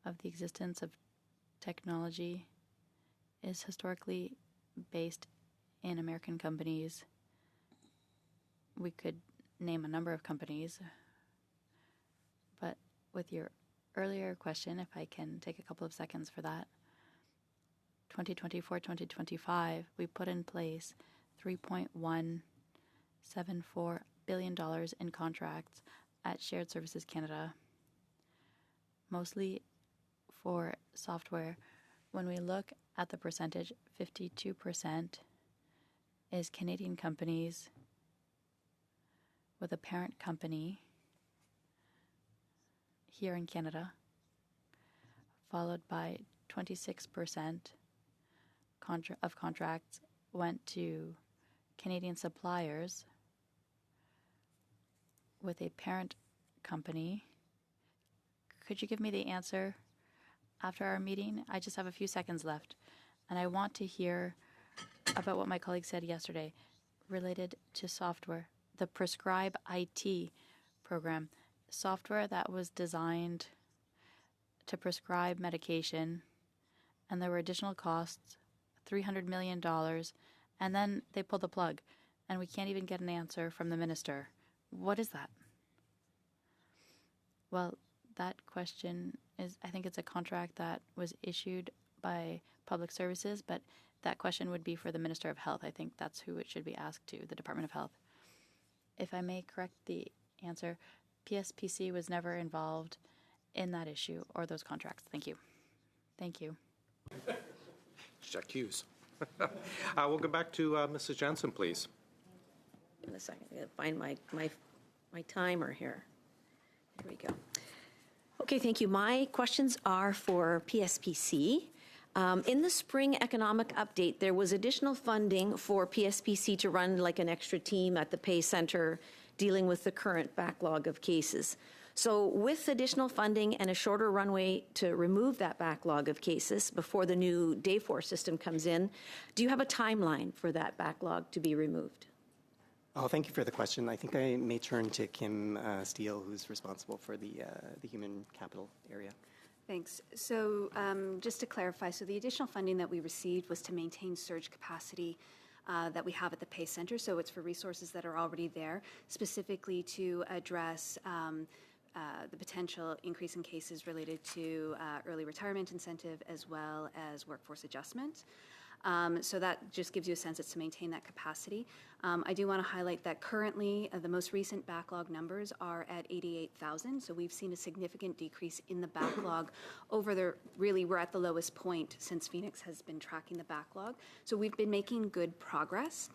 [SPEAKER 3] of the existence of technology is historically based in American companies. We could name a number of companies, but with your earlier question, if I can take a couple of seconds for that, 2024-2025, we put in place $3.174 billion in contracts at Shared Services Canada, mostly for software. When we look at the percentage, 52% is Canadian companies with a parent company here in Canada, followed by 26% of contracts went to Canadian suppliers with a parent company. Could you give me the answer after our meeting? I just have a few seconds left, and I want to hear about what my colleague said yesterday related to software. The Prescribe IT program, software that was designed to prescribe medication, and there were additional costs, $300 million, and then they pulled the plug, and we can't even get an answer from the minister. What is that? Well, that question is, I think it's a contract that was issued by Public Services, but that question would be for the Minister of Health. I think that's who it should be asked to, the Department of Health. If I may correct the answer, PSPC was never involved in that issue or those contracts. Thank you. Thank you.
[SPEAKER 1] Jack Hughes. We'll go back to Mrs. Jensen, please.
[SPEAKER 6] In a second, I'm going to find my timer here. Here we go. Okay, thank you. My questions are for PSPC. In the spring economic update, there was additional funding for PSPC to run like an extra team at the Pay Center dealing with the current backlog of cases. So with additional funding and a shorter runway to remove that backlog of cases before the new Dayforce system comes in, do you have a timeline for that backlog to be removed?
[SPEAKER 2] Oh, thank you for the question. I think I may turn to Kim Steele, who's responsible for the human capital area.
[SPEAKER 14] Thanks. So just to clarify, so the additional funding that we received was to maintain surge capacity that we have at the Pay Center. So it's for resources that are already there, specifically to address the potential increase in cases related to early retirement incentive as well as workforce adjustment. So that just gives you a sense it's to maintain that capacity. I do want to highlight that currently the most recent backlog numbers are at 88,000. So we've seen a significant decrease in the backlog we're at the lowest point since Phoenix has been tracking the backlog. So we've been making good progress.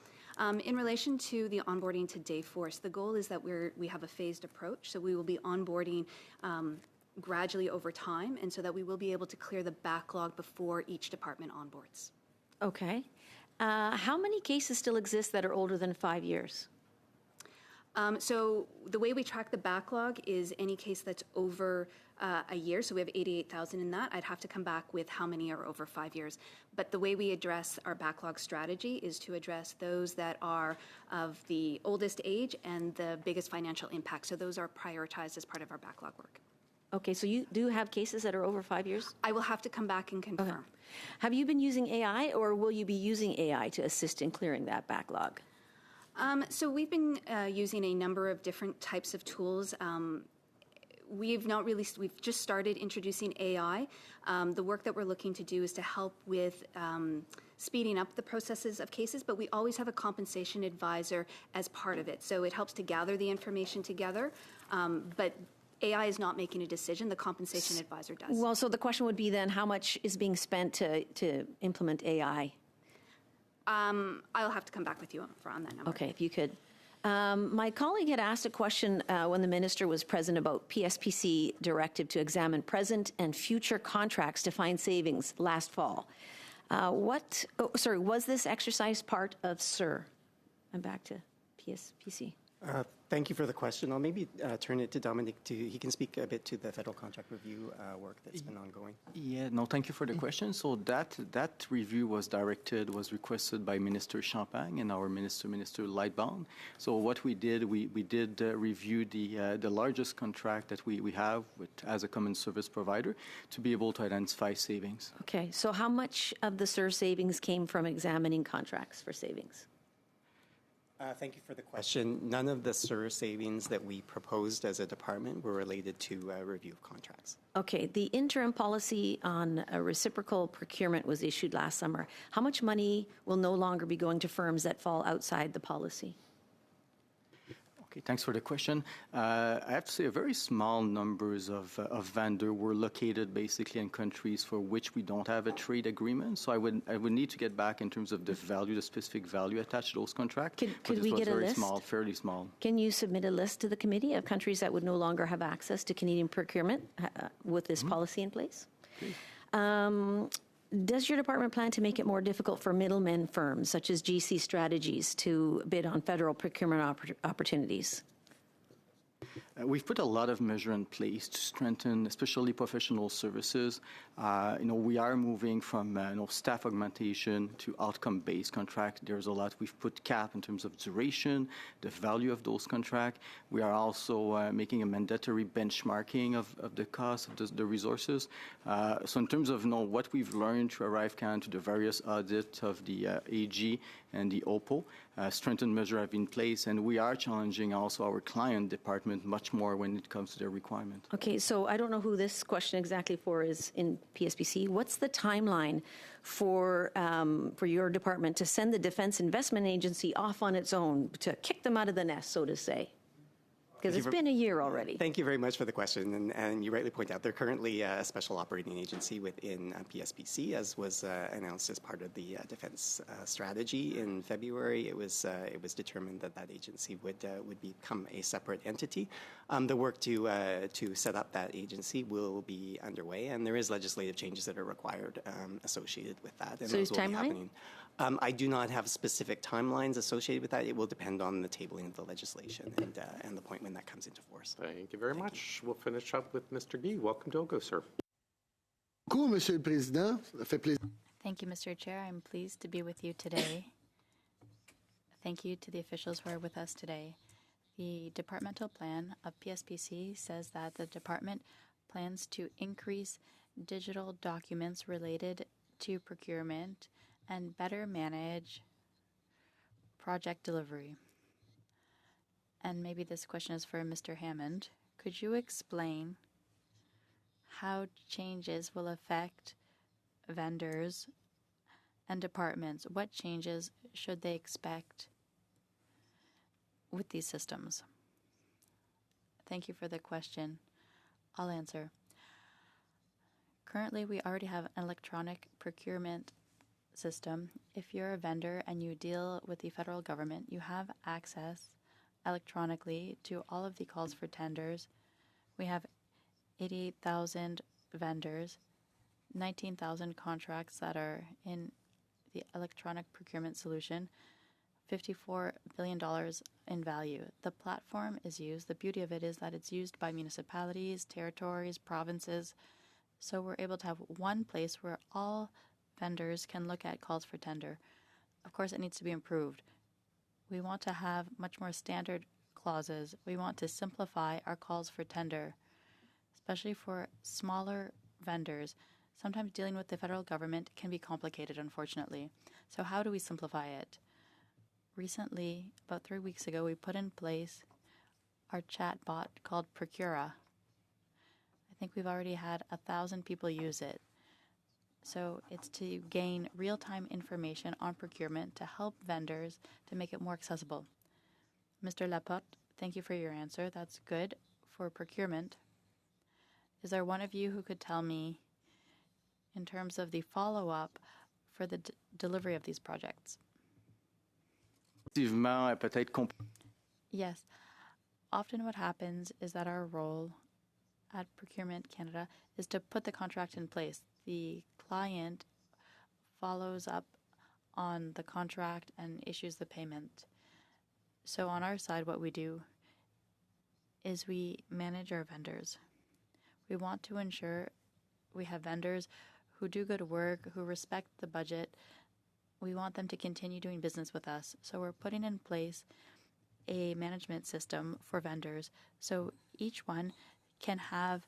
[SPEAKER 14] In relation to the onboarding to Dayforce, the goal is that we have a phased approach. So we will be onboarding gradually over time, and so that we will be able to clear the backlog before each department onboards.
[SPEAKER 6] Okay. How many cases still exist that are older than 5 years?
[SPEAKER 14] So the way we track the backlog is any case that's over a year. So we have 88,000 in that. I'd have to come back with how many are over 5 years. But the way we address our backlog strategy is to address those that are of the oldest age and the biggest financial impact. So those are prioritized as part of our backlog work.
[SPEAKER 6] Okay, so you do have cases that are over 5 years?
[SPEAKER 14] I will have to come back and confirm.
[SPEAKER 6] Okay. Have you been using AI, or will you be using AI to assist in clearing that backlog?
[SPEAKER 14] So we've been using a number of different types of tools. We've just started introducing AI. The work that we're looking to do is to help with speeding up the processes of cases, but we always have a compensation advisor as part of it. So it helps to gather the information together, but AI is not making a decision. The compensation advisor does.
[SPEAKER 6] Well, so the question would be then, how much is being spent to implement AI?
[SPEAKER 14] I'll have to come back with you on that number.
[SPEAKER 6] Okay, if you could. My colleague had asked a question when the minister was present about PSPC directive to examine present and future contracts to find savings last fall. Was this exercise part of SIR? I'm back to PSPC.
[SPEAKER 2] Thank you for the question. I'll maybe turn it to Dominic. He can speak a bit to the federal contract review work that's been ongoing.
[SPEAKER 12] Yeah, no, thank you for the question. So that review was requested by Minister Champagne and our Minister Lightbound. So what we did review the largest contract that we have as a common service provider to be able to identify savings.
[SPEAKER 6] Okay, so how much of the SIR savings came from examining contracts for savings?
[SPEAKER 2] Thank you for the question. None of the SIR savings that we proposed as a department were related to review of contracts.
[SPEAKER 6] Okay, the interim policy on reciprocal procurement was issued last summer. How much money will no longer be going to firms that fall outside the policy?
[SPEAKER 12] Okay, thanks for the question. I have to say a very small numbers of vendors were located basically in countries for which we don't have a trade agreement. So I would need to get back in terms of the value, the specific value attached to those contracts.
[SPEAKER 6] Could we get a list?
[SPEAKER 12] Small, fairly small.
[SPEAKER 6] Can you submit a list to the committee of countries that would no longer have access to Canadian procurement with this policy in place? Okay. Does your department plan to make it more difficult for middlemen firms, such as GC Strategies, to bid on federal procurement opportunities?
[SPEAKER 12] We've put a lot of measures in place to strengthen, especially professional services. We are moving from staff augmentation to outcome-based contract. There's a lot. We've put cap in terms of duration, the value of those contracts. We are also making a mandatory benchmarking of the cost of the resources. So in terms of what we've learned to arrive to the various audits of the AG and the OPO, strengthened measures have been in place, and we are challenging also our client department much more when it comes to their requirement.
[SPEAKER 6] Okay, so I don't know who this question exactly for is in PSPC. What's the timeline for your department to send the Defense Investment Agency off on its own, to kick them out of the nest, so to say? Because it's been a year already.
[SPEAKER 2] Thank you very much for the question. And you rightly point out, they're currently a special operating agency within PSPC, as was announced as part of the defense strategy in February. It was determined that that agency would become a separate entity. The work to set up that agency will be underway, and there is legislative changes that are required associated with that. And
[SPEAKER 6] so
[SPEAKER 2] those will
[SPEAKER 6] timeline?
[SPEAKER 2] be happening. I do not have specific timelines associated with that. It will depend on the tabling of the legislation and the point when that comes into force.
[SPEAKER 1] Thank you very much. We'll finish up with Mr. Guy. Welcome to Ogo, sir.
[SPEAKER 3] Thank you, Mr. Chair. I'm pleased to be with you today. Thank you to the officials who are with us today. The departmental plan of PSPC says that the department plans to increase digital documents related to procurement and better manage project delivery. And maybe this question is for Mr. Hammond. Could you explain how changes will affect vendors and departments? What changes should they expect with these systems? Thank you for the question. I'll answer. Currently, we already have an electronic procurement system. If you're a vendor and you deal with the federal government, you have access electronically to all of the calls for tenders. We have 88,000 vendors, 19,000 contracts that are in the electronic procurement solution, $54 billion in value. The platform is used. The beauty of it is that it's used by municipalities, territories, provinces. So we're able to have one place where all vendors can look at calls for tender. Of course, it needs to be improved. We want to have much more standard clauses. We want to simplify our calls for tender, especially for smaller vendors. Sometimes dealing with the federal government can be complicated, unfortunately. So how do we simplify it? Recently, about 3 weeks ago, we put in place our chat bot called Procura. I think we've already had 1,000 people use it. So it's to gain real-time information on procurement to help vendors to make it more accessible. Mr. Laporte, thank you for your answer. That's good for procurement. Is there one of you who could tell me, in terms of the follow-up for the delivery of these projects? Yes. Often what happens is that our role at Procurement Canada is to put the contract in place. The client follows up on the contract and issues the payment. So on our side, what we do is we manage our vendors. We want to ensure we have vendors who do good work, who respect the budget. We want them to continue doing business with us. So we're putting in place a management system for vendors. So each one can have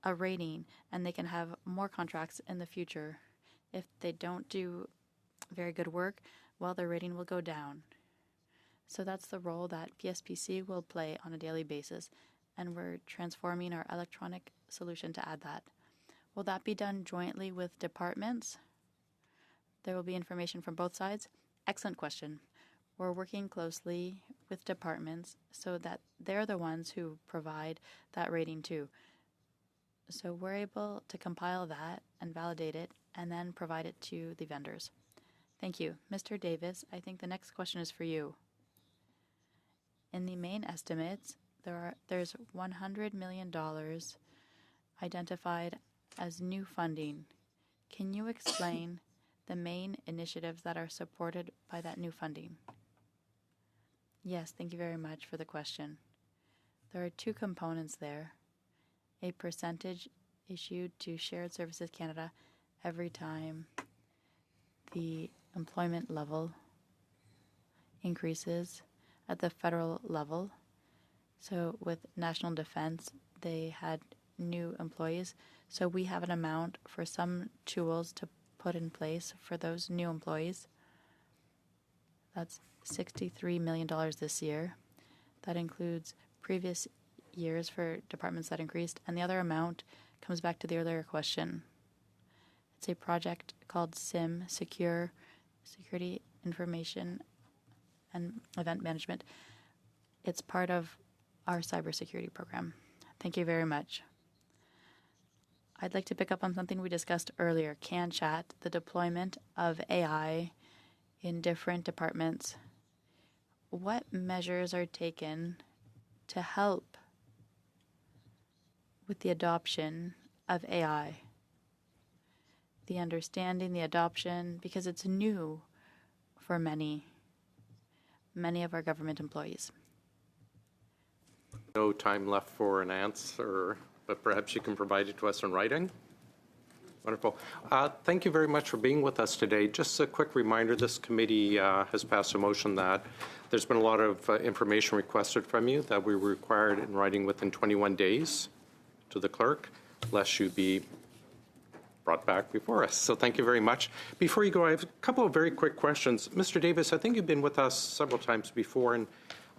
[SPEAKER 3] a rating and they can have more contracts in the future. If they don't do very good work, well, their rating will go down. So that's the role that PSPC will play on a daily basis, and we're transforming our electronic solution to add that. Will that be done jointly with departments? There will be information from both sides? Excellent question. We're working closely with departments so that they're the ones who provide that rating too. So we're able to compile that and validate it and then provide it to the vendors. Thank you. Mr. Davis, I think the next question is for you. In the main estimates, there's $100 million identified as new funding. Can you explain the main initiatives that are supported by that new funding? Yes, thank you very much for the question. There are two components there. A percentage issued to Shared Services Canada every time the employment level increases at the federal level. So with National Defense, they had new employees. So we have an amount for some tools to put in place for those new employees. That's $63 million this year. That includes previous years for departments that increased. And the other amount comes back to the earlier question. It's a project called SIM, Secure Security Information and Event Management. It's part of our cybersecurity program. Thank you very much. I'd like to pick up on something we discussed earlier, CanChat, the deployment of AI in different departments. What measures are taken to help with the adoption of AI? The understanding, the adoption, because it's new for many of our government employees.
[SPEAKER 1] No time left for an answer, but perhaps you can provide it to us in writing. Wonderful. Thank you very much for being with us today. Just a quick reminder, this committee has passed a motion that there's been a lot of information requested from you that we were required in writing within 21 days to the clerk, lest you be brought back before us. So thank you very much. Before you go, I have a couple of very quick questions. Mr. Davis, I think you've been with us several times before, and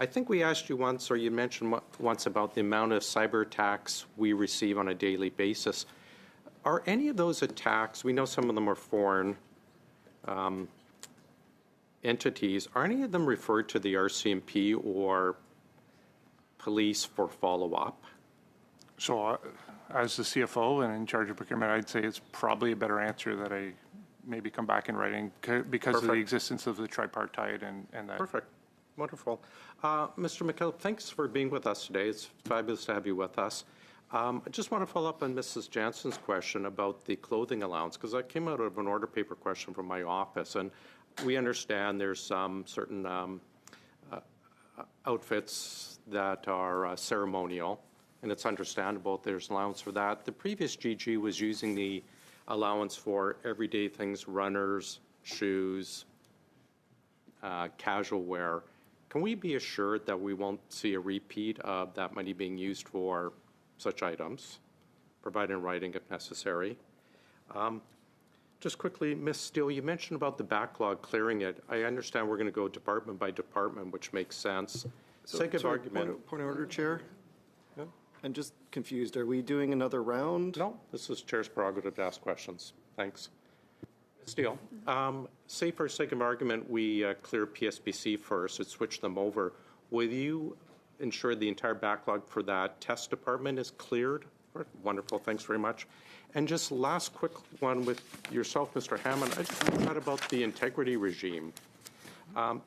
[SPEAKER 1] I think we asked you once, or you mentioned once about the amount of cyber attacks we receive on a daily basis. Are any of those attacks, we know some of them are foreign entities, are any of them referred to the RCMP or police for follow-up?
[SPEAKER 4] So as the CFO and in charge of procurement, I'd say it's probably a better answer that I maybe come back in writing because of the existence of the tripartite and that.
[SPEAKER 1] Perfect. Wonderful. Mr. McKillop, thanks for being with us today. It's fabulous to have you with us. I just want to follow up on Mrs. Jansen's question about the clothing allowance, because that came out of an order paper question from my office. And we understand there's some certain outfits that are ceremonial, and it's understandable there's allowance for that. The previous GG was using the allowance for everyday things, runners, shoes, casual wear. Can we be assured that we won't see a repeat of that money being used for such items, provided in writing if necessary? Just quickly, Ms. Steele, you mentioned about the backlog, clearing it. I understand we're going to go department by department, which makes sense. Sake of argument.
[SPEAKER 13] Point of order, Chair. Yeah. I'm just confused. Are we doing another round?
[SPEAKER 1] No, this is Chair's prerogative to ask questions. Thanks. Ms. Steele, say for sake of argument we clear PSPC first and switch them over. Will you ensure the entire backlog for that test department is cleared? Wonderful, thanks very much. And just last quick one with yourself, Mr. Hammond. I just thought about the integrity regime.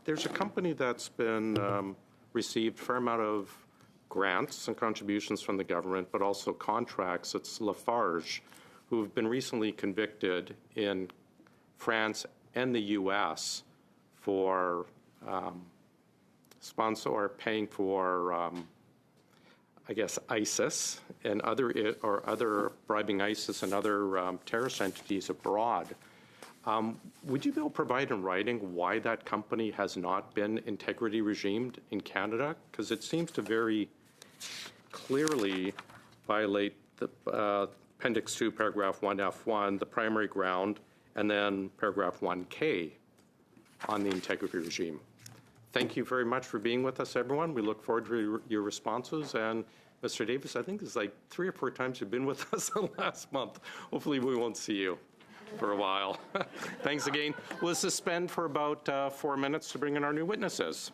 [SPEAKER 1] There's a company that's been received a fair amount of grants and contributions from the government, but also contracts. It's Lafarge, who have been recently convicted in France and the U.S. for sponsor or paying for, I guess, ISIS and other bribing ISIS and other terrorist entities abroad. Would you be able to provide in writing why that company has not been integrity regimed in Canada? Because it seems to very clearly violate the Appendix 2, Paragraph 1F1, the primary ground, and then Paragraph 1K on the integrity regime. Thank you very much for being with us, everyone. We look forward to your responses. And Mr. Davis, I think it's like 3 or 4 times you've been with us the last month. Hopefully we won't see you for a while. Thanks again. We'll suspend for about 4 minutes to bring in our new witnesses.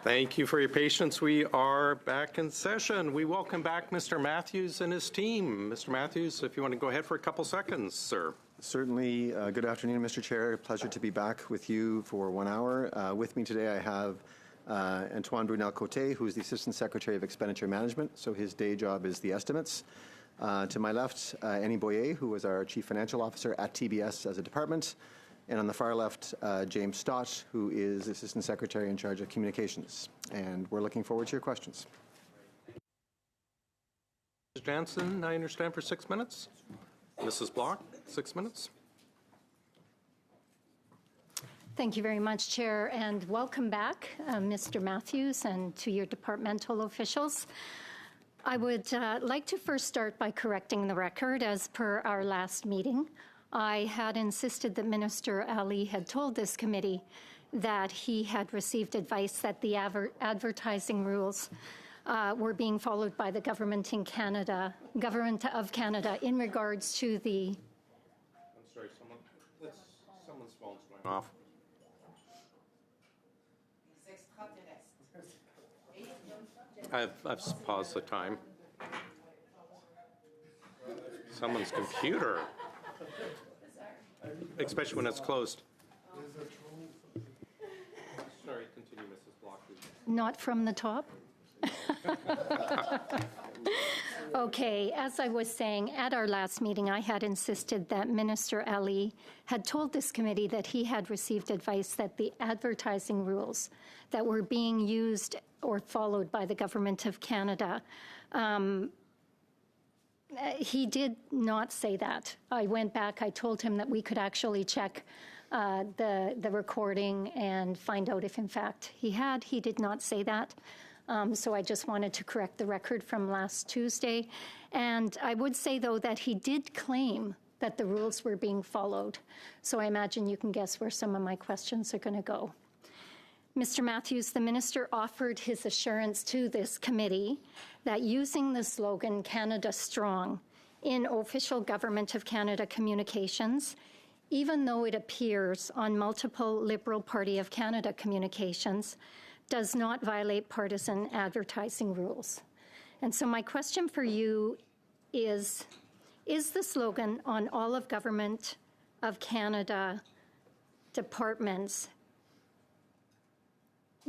[SPEAKER 1] Thank you for your patience. We are back in session. We welcome back Mr. Matthews and his team. Mr. Matthews, if you want to go ahead for a couple seconds, sir.
[SPEAKER 15] Certainly. Good afternoon, Mr. Chair. Pleasure to be back with you for 1 hour. With me today, I have Antoine Brunel-Cote, who is the Assistant Secretary of Expenditure Management. So his day job is the estimates. To my left, Annie Boyer, who is our Chief Financial Officer at TBS as a department. And on the far left, James Stott, who is Assistant Secretary in charge of Communications. And we're looking forward to your questions.
[SPEAKER 1] Mrs. Jansen, I understand, for 6 minutes. Mrs. Block, 6 minutes.
[SPEAKER 16] Thank you very much, Chair, and welcome back, Mr. Matthews, and to your departmental officials. I would like to first start by correcting the record. As per our last meeting, I had insisted that Minister Ali had told this committee that he had received advice that the advertising rules were being followed by the government of Canada in regards to the...
[SPEAKER 1] I'm sorry, someone's phone's going off. I've paused the time. Someone's computer. Especially when it's closed. Sorry, continue, Mrs. Block.
[SPEAKER 16] Not from the top? Okay, as I was saying, at our last meeting, I had insisted that Minister Ali had told this committee that he had received advice that the advertising rules that were being used or followed by the Government of Canada, he did not say that. I went back, I told him that we could actually check the recording and find out if in fact he had. He did not say that. So I just wanted to correct the record from last Tuesday. And I would say, though, that he did claim that the rules were being followed. So I imagine you can guess where some of my questions are going to go. Mr. Matthews, the minister offered his assurance to this committee that using the slogan Canada Strong in official Government of Canada communications, even though it appears on multiple Liberal Party of Canada communications, does not violate partisan advertising rules. And so my question for you is the slogan on all of Government of Canada departments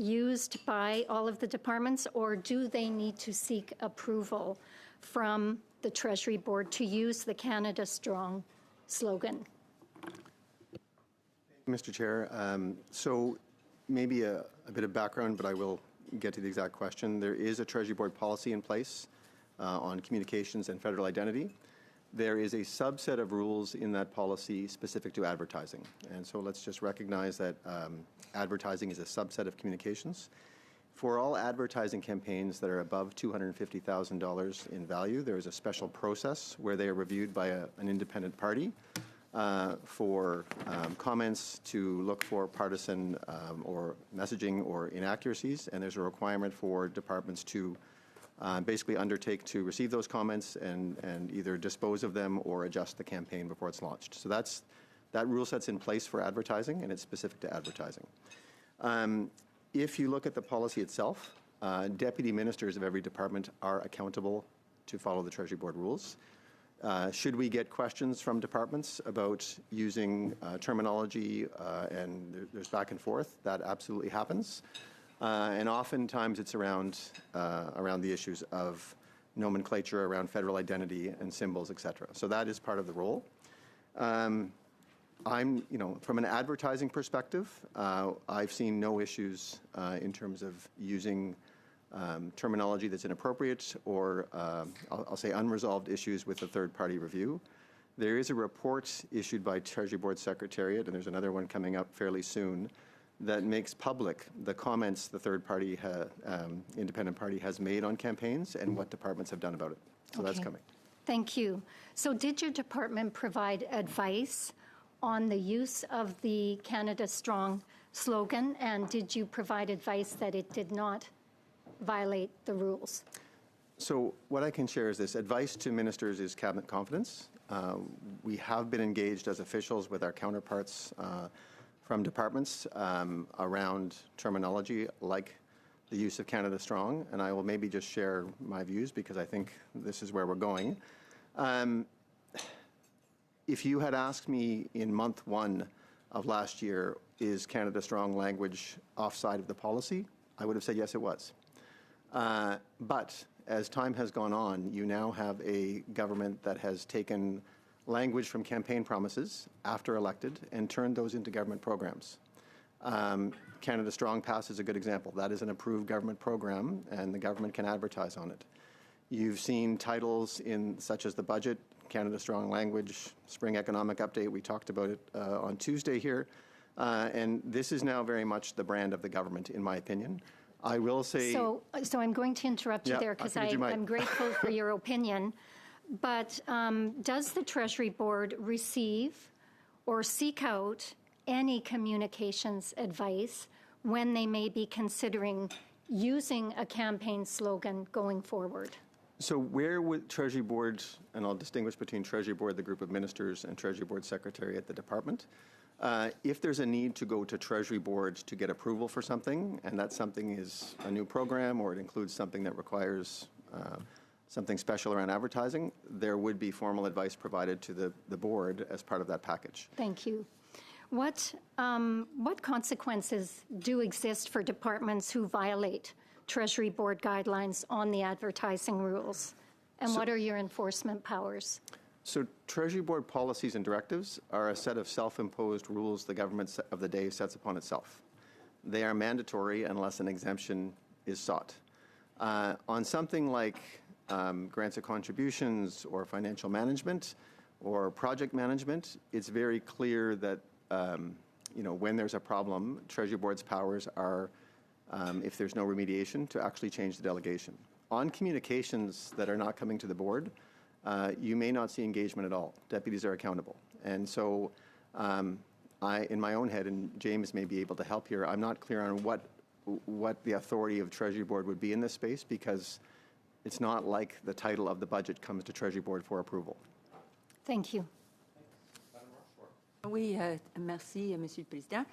[SPEAKER 16] used by all of the departments, or do they need to seek approval from the Treasury Board to use the Canada Strong slogan?
[SPEAKER 15] Mr. Chair, so maybe a bit of background, but I will get to the exact question. There is a Treasury Board policy in place on communications and federal identity. There is a subset of rules in that policy specific to advertising. And so let's just recognize that advertising is a subset of communications. For all advertising campaigns that are above $250,000 in value, there is a special process where they are reviewed by an independent party for comments to look for partisan or messaging or inaccuracies, and there's a requirement for departments to basically undertake to receive those comments and either dispose of them or adjust the campaign before it's launched. So that rule set's in place for advertising, and it's specific to advertising. If you look at the policy itself, deputy ministers of every department are accountable to follow the Treasury Board rules. Should we get questions from departments about using terminology and there's back and forth, that absolutely happens. And oftentimes it's around the issues of nomenclature, around federal identity and symbols, et cetera. So that is part of the role. From an advertising perspective, I've seen no issues in terms of using terminology that's inappropriate or I'll say unresolved issues with the third-party review. There is a report issued by Treasury Board Secretariat, and there's another one coming up fairly soon, that makes public the comments the third-party, independent party has made on campaigns and what departments have done about it. So that's coming.
[SPEAKER 16] Thank you. So did your department provide advice on the use of the Canada Strong slogan, and did you provide advice that it did not violate the rules?
[SPEAKER 15] So what I can share is this. Advice to ministers is cabinet confidence. We have been engaged as officials with our counterparts from departments around terminology like the use of Canada Strong, and I will maybe just share my views because I think this is where we're going. If you had asked me in month 1 of last year, is Canada Strong language offside of the policy, I would have said yes, it was. But as time has gone on, you now have a government that has taken language from campaign promises after elected and turned those into government programs. Canada Strong Pass is a good example. That is an approved government program, and the government can advertise on it. You've seen titles in such as the budget, Canada Strong Language, Spring Economic Update. We talked about it on Tuesday here. And this is now very much the brand of the government, in my opinion. I will say...
[SPEAKER 16] So I'm going to interrupt you there because I'm grateful for your opinion. But does the Treasury Board receive or seek out any communications advice when they may be considering using a campaign slogan going forward?
[SPEAKER 15] So where would Treasury Board, and I'll distinguish between Treasury Board, the group of ministers, and Treasury Board Secretary at the department, if there's a need to go to Treasury Board to get approval for something, and that something is a new program or it includes something that requires something special around advertising, there would be formal advice provided to the board as part of that package.
[SPEAKER 16] Thank you. What consequences do exist for departments who violate Treasury Board guidelines on the advertising rules? And what are your enforcement powers?
[SPEAKER 15] So Treasury Board policies and directives are a set of self-imposed rules the government of the day sets upon itself. They are mandatory unless an exemption is sought. On something like grants of contributions or financial management or project management, it's very clear that when there's a problem, Treasury Board's powers are, if there's no remediation, to actually change the delegation. On communications that are not coming to the board, you may not see engagement at all. Deputies are accountable. And so in my own head, and James may be able to help here, I'm not clear on what the authority of Treasury Board would be in this space because it's not like the title of the budget comes to Treasury Board for approval.
[SPEAKER 16] Thank you.
[SPEAKER 17] Oui, merci, Monsieur le Président.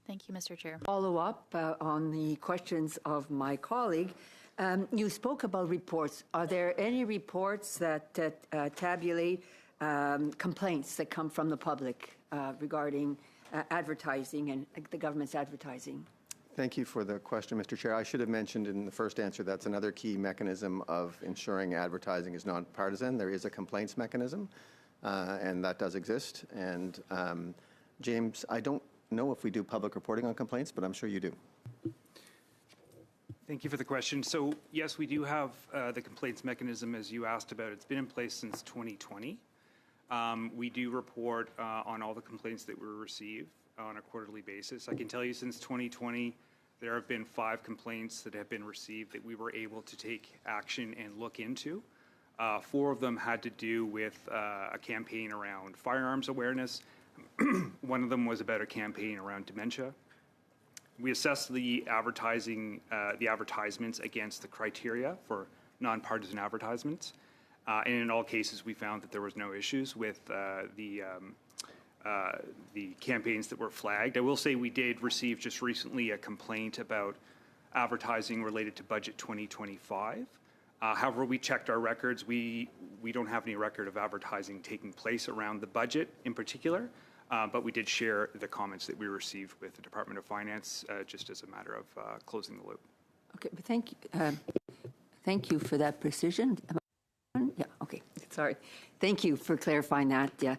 [SPEAKER 3] Thank you, Mr. Chair.
[SPEAKER 17] Follow up on the questions of my colleague. You spoke about reports. Are there any reports that tabulate complaints that come from the public regarding advertising and the government's advertising?
[SPEAKER 15] Thank you for the question, Mr. Chair. I should have mentioned in the first answer that's another key mechanism of ensuring advertising is nonpartisan. There is a complaints mechanism, and that does exist. And James, I don't know if we do public reporting on complaints, but I'm sure you do.
[SPEAKER 18] Thank you for the question. So yes, we do have the complaints mechanism, as you asked about. It's been in place since 2020. We do report on all the complaints that we receive on a quarterly basis. I can tell you since 2020, there have been 5 complaints that have been received that we were able to take action and look into. 4 of them had to do with a campaign around firearms awareness. One of them was about a campaign around dementia. We assessed the advertisements against the criteria for nonpartisan advertisements. And in all cases, we found that there was no issues with the campaigns that were flagged. I will say we did receive just recently a complaint about advertising related to Budget 2025. However, we checked our records. We don't have any record of advertising taking place around the budget in particular, but we did share the comments that we received with the Department of Finance just as a matter of closing the loop.
[SPEAKER 17] Okay, but thank you for that precision. Yeah, okay, sorry. Thank you for clarifying that. Yeah.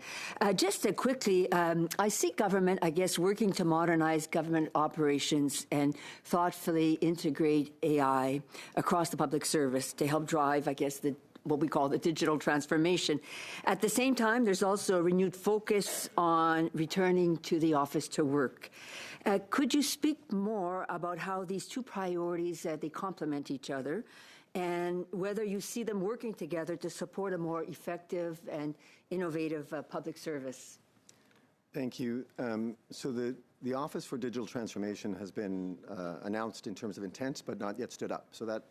[SPEAKER 17] Just quickly, I see government, I guess, working to modernize government operations and thoughtfully integrate AI across the public service to help drive, I guess, what we call the digital transformation. At the same time, there's also a renewed focus on returning to the office to work. Could you speak more about how these two priorities, they complement each other, and whether you see them working together to support a more effective and innovative public service?
[SPEAKER 15] Thank you. So the Office for Digital Transformation has been announced in terms of intent, but not yet stood up. So that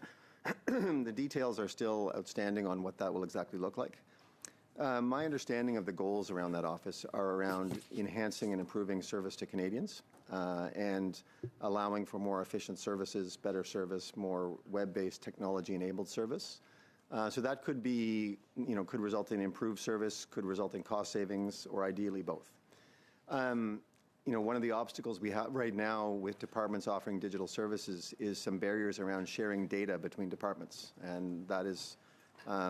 [SPEAKER 15] the details are still outstanding on what that will exactly look like. My understanding of the goals around that office are around enhancing and improving service to Canadians. and allowing for more efficient services, better service, more web-based technology-enabled service. So that could be, could result in improved service, could result in cost savings, or ideally both. One of the obstacles we have right now with departments offering digital services is some barriers around sharing data between departments, and that is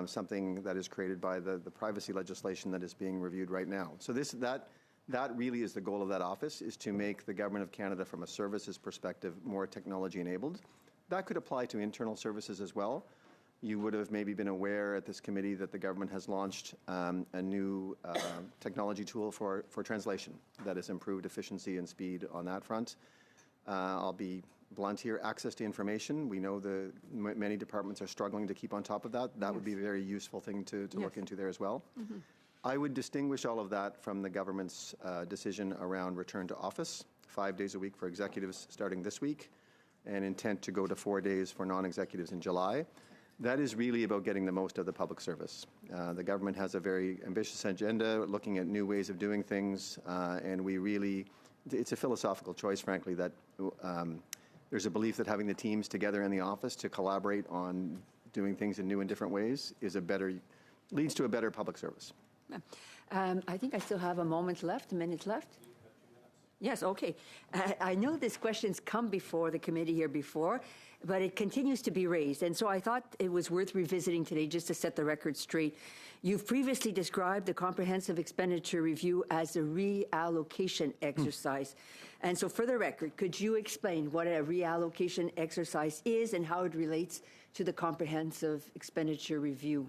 [SPEAKER 15] something that is created by the privacy legislation that is being reviewed right now. So that really is the goal of that office, is to make the Government of Canada, from a services perspective, more technology-enabled. That could apply to internal services as well. You would have maybe been aware at this committee that the government has launched a new technology tool for translation that has improved efficiency and speed on that front. I'll be blunt here, access to information. We know many departments are struggling to keep on top of that. That would be a very useful thing to look into there as well. Mm-hmm. I would distinguish all of that from the government's decision around return to office, 5 days a week for executives starting this week, and intent to go to 4 days for non-executives in July. That is really about getting the most of the public service. The government has a very ambitious agenda, looking at new ways of doing things, and it's a philosophical choice, frankly, that there's a belief that having the teams together in the office to collaborate on doing things in new and different ways leads to a better public service.
[SPEAKER 17] I think I still have a minute left. Yes, okay. I know this question's come before the committee here before, but it continues to be raised. And so I thought it was worth revisiting today just to set the record straight. You've previously described the comprehensive expenditure review as a reallocation exercise. And so for the record, could you explain what a reallocation exercise is and how it relates to the comprehensive expenditure review?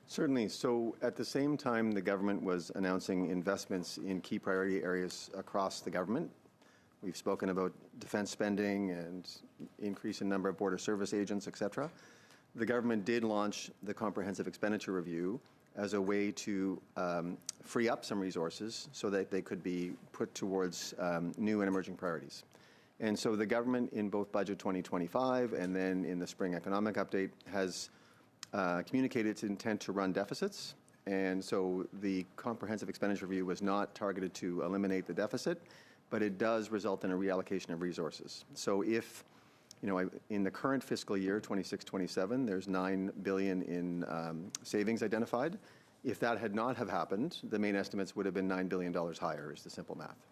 [SPEAKER 15] Certainly. So at the same time, the government was announcing investments in key priority areas across the government. We've spoken about defense spending and increase in number of border service agents, et cetera. The government did launch the comprehensive expenditure review as a way to free up some resources so that they could be put towards new and emerging priorities. And so the government, in both Budget 2025 and then in the Spring Economic Update, has communicated its intent to run deficits. And so the comprehensive expenditure review was not targeted to eliminate the deficit, but it does result in a reallocation of resources. So if, in the current fiscal year, 26-27, there's $9 billion in savings identified. If that had not have happened, the main estimates would have been $9 billion higher, is the simple math.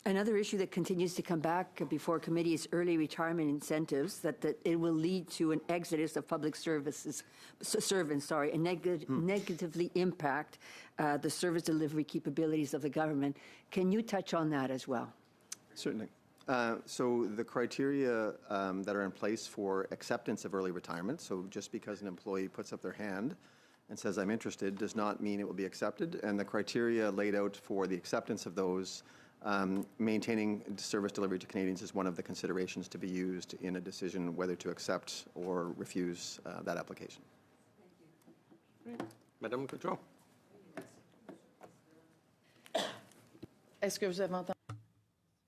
[SPEAKER 17] Another issue that continues to come back before committee is early retirement incentives, that it will lead to an exodus of public servants, and negatively impact the service delivery capabilities of the government. Can you touch on that as well?
[SPEAKER 15] Certainly. So the criteria that are in place for acceptance of early retirement, so just because an employee puts up their hand and says, I'm interested, does not mean it will be accepted. And the criteria laid out for the acceptance of those, maintaining service delivery to Canadians, is one of the considerations to be used in a decision whether to accept or refuse that application.
[SPEAKER 1] Thank you. Madame Gaudreau.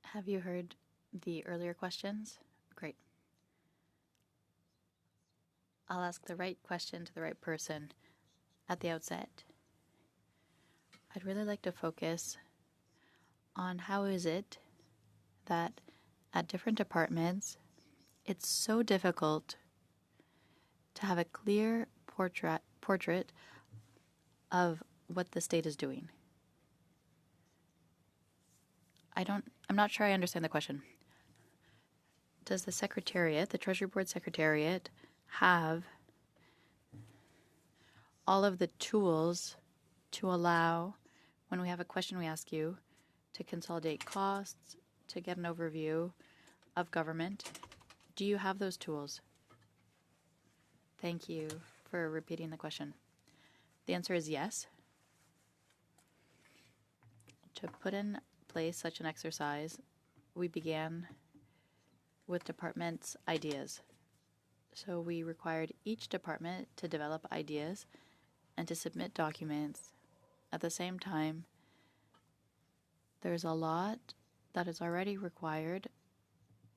[SPEAKER 3] Have you heard the earlier questions? Great. I'll ask the right question to the right person at the outset. I'd really like to focus on how is it that at different departments, it's so difficult to have a clear portrait of what the state is doing. I'm not sure I understand the question. Does the Secretariat, the Treasury Board Secretariat, have all of the tools to allow, when we have a question we ask you, to consolidate costs, to get an overview of government? Do you have those tools? Thank you for repeating the question. The answer is yes. To put in place such an exercise, we began with departments' ideas. So we required each department to develop ideas and to submit documents. At the same time, there's a lot that is already required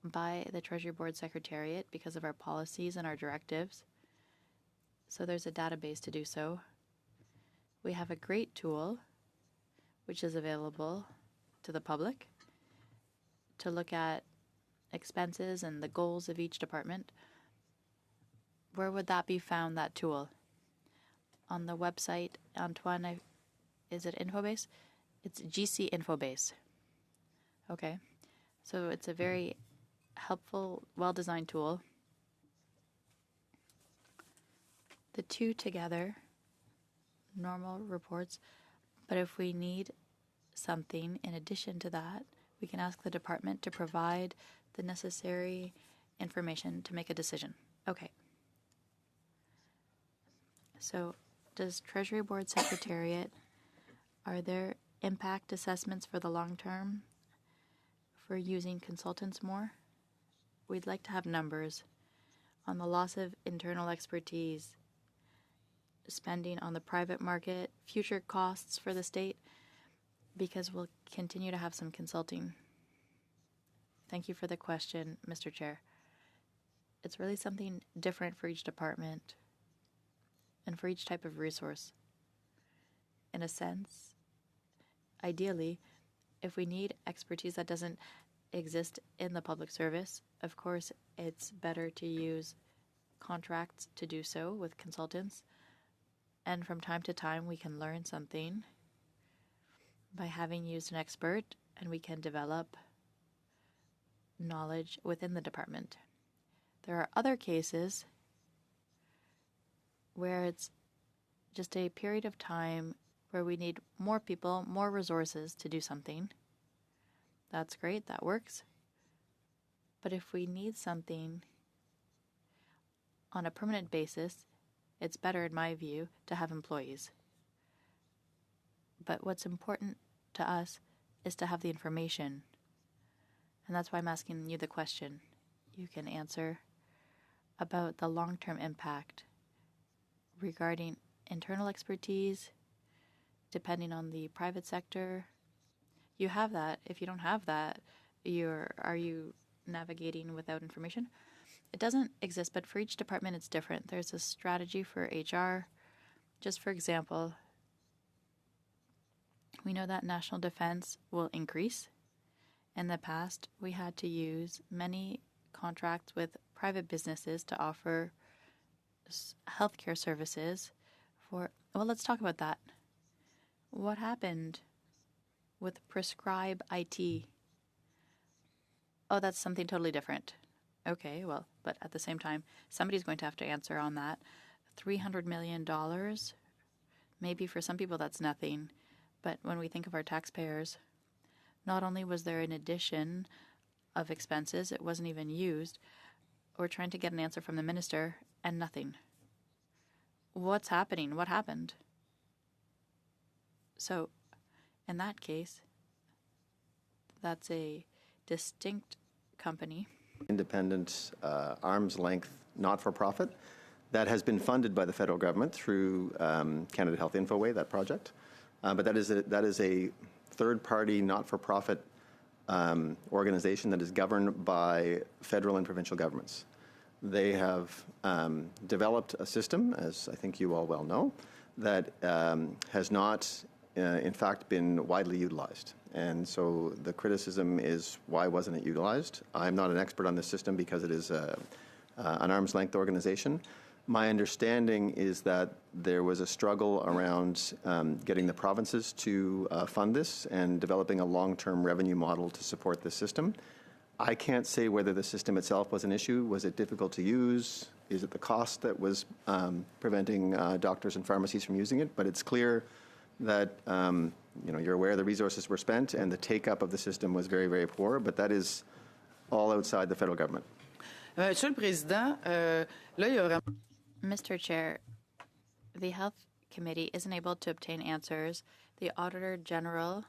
[SPEAKER 3] by the Treasury Board Secretariat because of our policies and our directives. So there's a database to do so. We have a great tool which is available to the public, to look at expenses and the goals of each department, where would that be found, that tool? On the website, Antoine, is it Infobase? It's GC Infobase. Okay. So it's a very helpful, well-designed tool. The two together, normal reports, but if we need something in addition to that, we can ask the department to provide the necessary information to make a decision. Okay. So does Treasury Board Secretariat, are there impact assessments for the long term for using consultants more? We'd like to have numbers on the loss of internal expertise, spending on the private market, future costs for the state, because we'll continue to have some consulting. Thank you for the question, Mr. Chair. It's really something different for each department and for each type of resource. In a sense, ideally, if we need expertise that doesn't exist in the public service, of course, it's better to use contracts to do so with consultants. And from time to time, we can learn something by having used an expert, and we can develop knowledge within the department. There are other cases where it's just a period of time where we need more people, more resources to do something. That's great, that works. But if we need something on a permanent basis, it's better, in my view, to have employees. But what's important to us is to have the information. And that's why I'm asking you the question. You can answer about the long-term impact regarding internal expertise, depending on the private sector. You have that. If you don't have that, are you navigating without information? It doesn't exist, but for each department it's different. There's a strategy for HR. Just for example, we know that national defense will increase. In the past, we had to use many contracts with private businesses to offer healthcare services for, well, let's talk about that. What happened with Prescribe IT? Oh, that's something totally different. Okay, well, but at the same time, somebody's going to have to answer on that. $300 million, maybe for some people that's nothing, but when we think of our taxpayers, not only was there an addition of expenses, it wasn't even used. We're trying to get an answer from the minister, and nothing. What's happening? What happened? So, in that case, that's a distinct company.
[SPEAKER 15] Independent, arm's length, not-for-profit that has been funded by the federal government through Canada Health Infoway, that project. But that is a third-party, not-for-profit organization that is governed by federal and provincial governments. They have developed a system, as I think you all well know, that has not, in fact, been widely utilized. And so the criticism is, why wasn't it utilized? I'm not an expert on this system because it is an arm's-length organization. My understanding is that there was a struggle around getting the provinces to fund this and developing a long-term revenue model to support the system. I can't say whether the system itself was an issue. Was it difficult to use? Is it the cost that was preventing doctors and pharmacies from using it? But it's clear that you're aware the resources were spent and the take-up of the system was very, very poor, but that is all outside the federal government.
[SPEAKER 9] Monsieur le Président, là, il y a vraiment...
[SPEAKER 3] Mr. Chair, the Health Committee isn't able to obtain answers. The Auditor General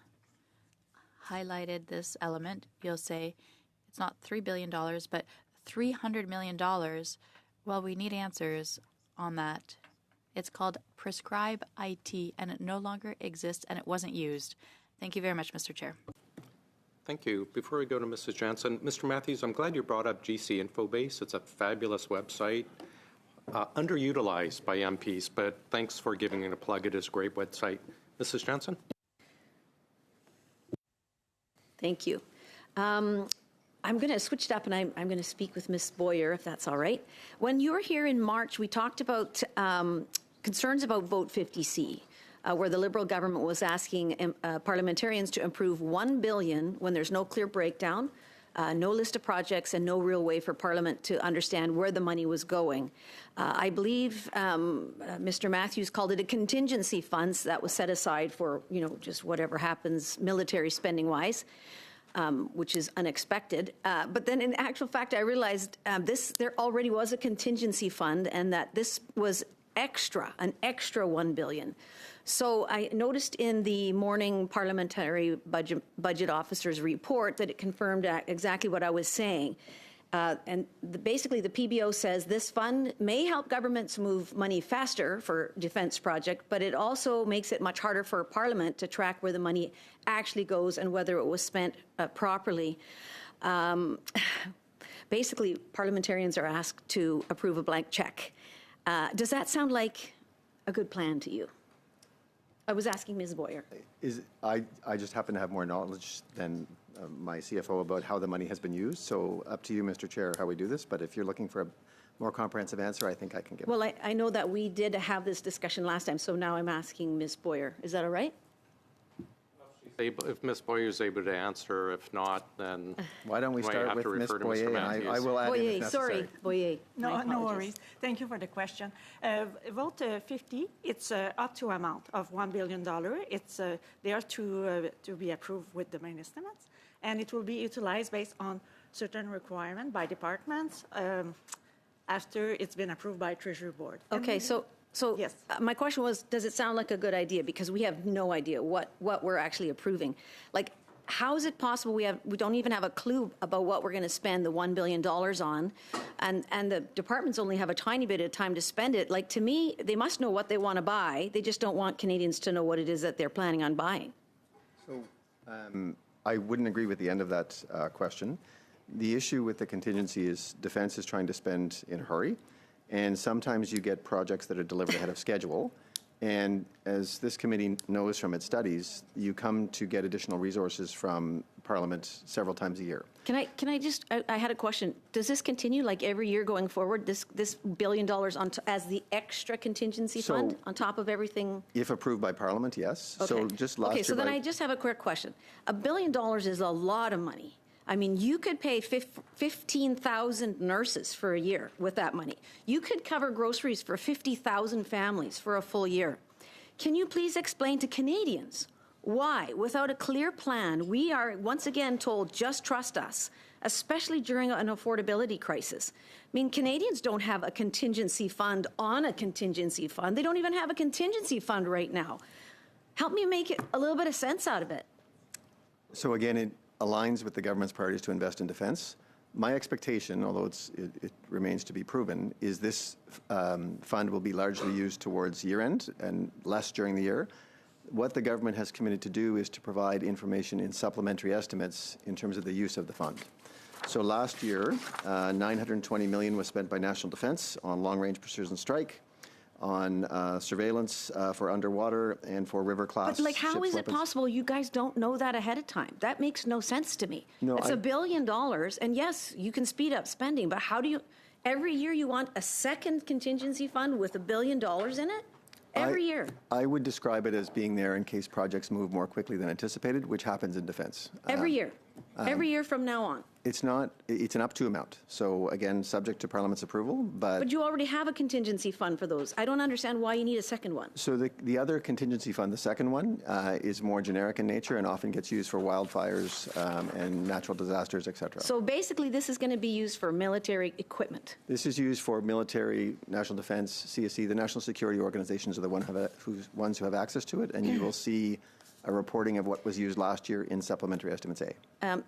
[SPEAKER 3] highlighted this element. You'll say it's not $3 billion, but $300 million. Well, we need answers on that. It's called Prescribe IT, and it no longer exists, and it wasn't used. Thank you very much, Mr. Chair.
[SPEAKER 1] Thank you. Before we go to Mrs. Jansen, Mr. Matthews, I'm glad you brought up GC Infobase. It's a fabulous website, underutilized by MPs, but thanks for giving it a plug. It is a great website. Mrs. Jansen?
[SPEAKER 6] Thank you. I'm going to switch it up, and I'm going to speak with Ms. Boyer, if that's all right. When you were here in March, we talked about concerns about Vote 50C, where the Liberal government was asking parliamentarians to approve $1 billion when there's no clear breakdown, no list of projects, and no real way for Parliament to understand where the money was going. I believe Mr. Matthews called it a contingency funds that was set aside for, just whatever happens military spending-wise. Which is unexpected. But then in actual fact, I realized there already was a contingency fund and that this was an extra $1 billion. So I noticed in the morning parliamentary budget officer's report that it confirmed exactly what I was saying. Basically, the PBO says this fund may help governments move money faster for defense projects, but it also makes it much harder for Parliament to track where the money actually goes and whether it was spent properly. Basically, parliamentarians are asked to approve a blank check. Does that sound like a good plan to you? I was asking Ms. Boyer.
[SPEAKER 15] I just happen to have more knowledge than my CFO about how the money has been used. So up to you, Mr. Chair, how we do this. But if you're looking for a more comprehensive answer, I think I can give it.
[SPEAKER 6] Well, I know that we did have this discussion last time, so now I'm asking Ms. Boyer. Is that all right?
[SPEAKER 1] If Ms. Boyer is able to answer, if not, then
[SPEAKER 15] why don't we start with Ms. Boyer? And I will add in if necessary.
[SPEAKER 6] Sorry, Boyer.
[SPEAKER 19] No worries. Thank you for the question. Vote 50, it's up to amount of $1 billion. It's there to be approved with the main estimates, and it will be utilized based on certain requirements by departments after it's been approved by Treasury Board.
[SPEAKER 6] Okay, so yes. My question was, does it sound like a good idea? Because we have no idea what we're actually approving. Like, how is it possible we don't even have a clue about what we're going to spend the $1 billion on, and the departments only have a tiny bit of time to spend it? Like, to me, they must know what they want to buy. They just don't want Canadians to know what it is that they're planning on buying.
[SPEAKER 15] So I wouldn't agree with the end of that question. The issue with the contingency is Defence is trying to spend in a hurry. And sometimes you get projects that are delivered ahead of schedule. And as this committee knows from its studies, you come to get additional resources from Parliament several times a year.
[SPEAKER 6] Can I just, I had a question. Does this continue like every year going forward, this $1 billion as the extra contingency fund on top of everything?
[SPEAKER 15] If approved by Parliament, yes.
[SPEAKER 6] Okay.
[SPEAKER 15] So just last year.
[SPEAKER 6] Okay, so then I just have a quick question. $1 billion is a lot of money. I mean, you could pay 15,000 nurses for a year with that money. You could cover groceries for 50,000 families for a full year. Can you please explain to Canadians why, without a clear plan, we are once again told, just trust us, especially during an affordability crisis? I mean, Canadians don't have a contingency fund on a contingency fund. They don't even have a contingency fund right now. Help me make a little bit of sense out of it.
[SPEAKER 15] So again, it aligns with the government's priorities to invest in defence. My expectation, although it remains to be proven, is this fund will be largely used towards year-end and less during the year. What the government has committed to do is to provide information in supplementary estimates in terms of the use of the fund. So last year, $920 million was spent by National Defence on long-range precision strike, on surveillance for underwater and for river-class.
[SPEAKER 6] But, like, how is it possible you guys don't know that ahead of time? That makes no sense to me.
[SPEAKER 15] No,
[SPEAKER 6] it's $1 billion, and yes, you can speed up spending, but how do you? Every year you want a second contingency fund with $1 billion in it? Every year.
[SPEAKER 15] I would describe it as being there in case projects move more quickly than anticipated, which happens in defence.
[SPEAKER 6] Every year. Every year from now on.
[SPEAKER 15] It's not. It's an up to amount. So again, subject to Parliament's approval.
[SPEAKER 6] But you already have a contingency fund for those. I don't understand why you need a second one.
[SPEAKER 15] So the other contingency fund, the second one, is more generic in nature and often gets used for wildfires and natural disasters, et cetera.
[SPEAKER 6] So basically, this is going to be used for military equipment.
[SPEAKER 15] This is used for military, national defense, CSE. The national security organizations are the ones who have access to it, and you will see a reporting of what was used last year in Supplementary Estimates A.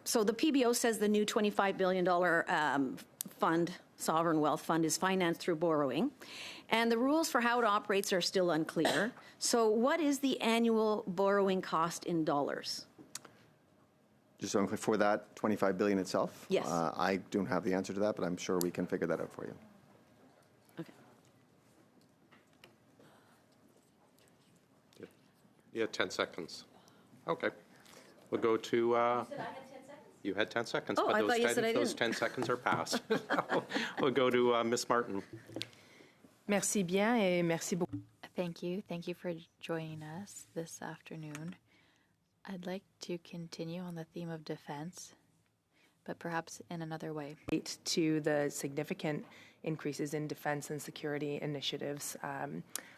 [SPEAKER 6] So the PBO says the new $25 billion fund, sovereign wealth fund, is financed through borrowing. And the rules for how it operates are still unclear. So what is the annual borrowing cost in dollars?
[SPEAKER 15] Just so I'm clear, for that $25 billion itself?
[SPEAKER 6] Yes.
[SPEAKER 15] I don't have the answer to that, but I'm sure we can figure that out for you.
[SPEAKER 1] Yeah, 10 seconds. Okay. We'll go to...
[SPEAKER 6] You said I had 10 seconds?
[SPEAKER 1] You had 10 seconds,
[SPEAKER 6] Oh,
[SPEAKER 1] but
[SPEAKER 6] I thought you said I
[SPEAKER 1] those
[SPEAKER 6] didn't.
[SPEAKER 1] 10 seconds are past. We'll go to Ms. Martin.
[SPEAKER 3] Merci bien et merci beaucoup. Thank you. Thank you for joining us this afternoon. I'd like to continue on the theme of defense, but perhaps in another way.
[SPEAKER 20] To the significant increases in defense and security initiatives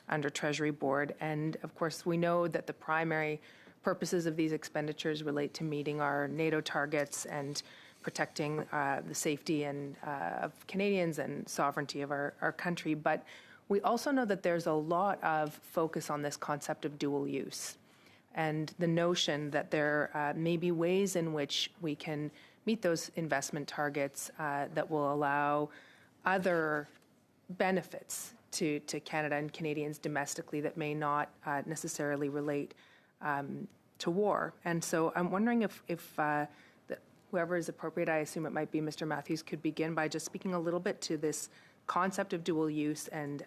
[SPEAKER 20] under Treasury Board. And of course, we know that the primary purposes of these expenditures relate to meeting our NATO targets and protecting the safety and of Canadians and sovereignty of our country. But we also know that there's a lot of focus on this concept of dual use and the notion that there may be ways in which we can meet those investment targets that will allow other benefits to Canada and Canadians domestically that may not necessarily relate to war. And so I'm wondering if whoever is appropriate, I assume it might be Mr. Matthews, could begin by just speaking a little bit to this concept of dual use and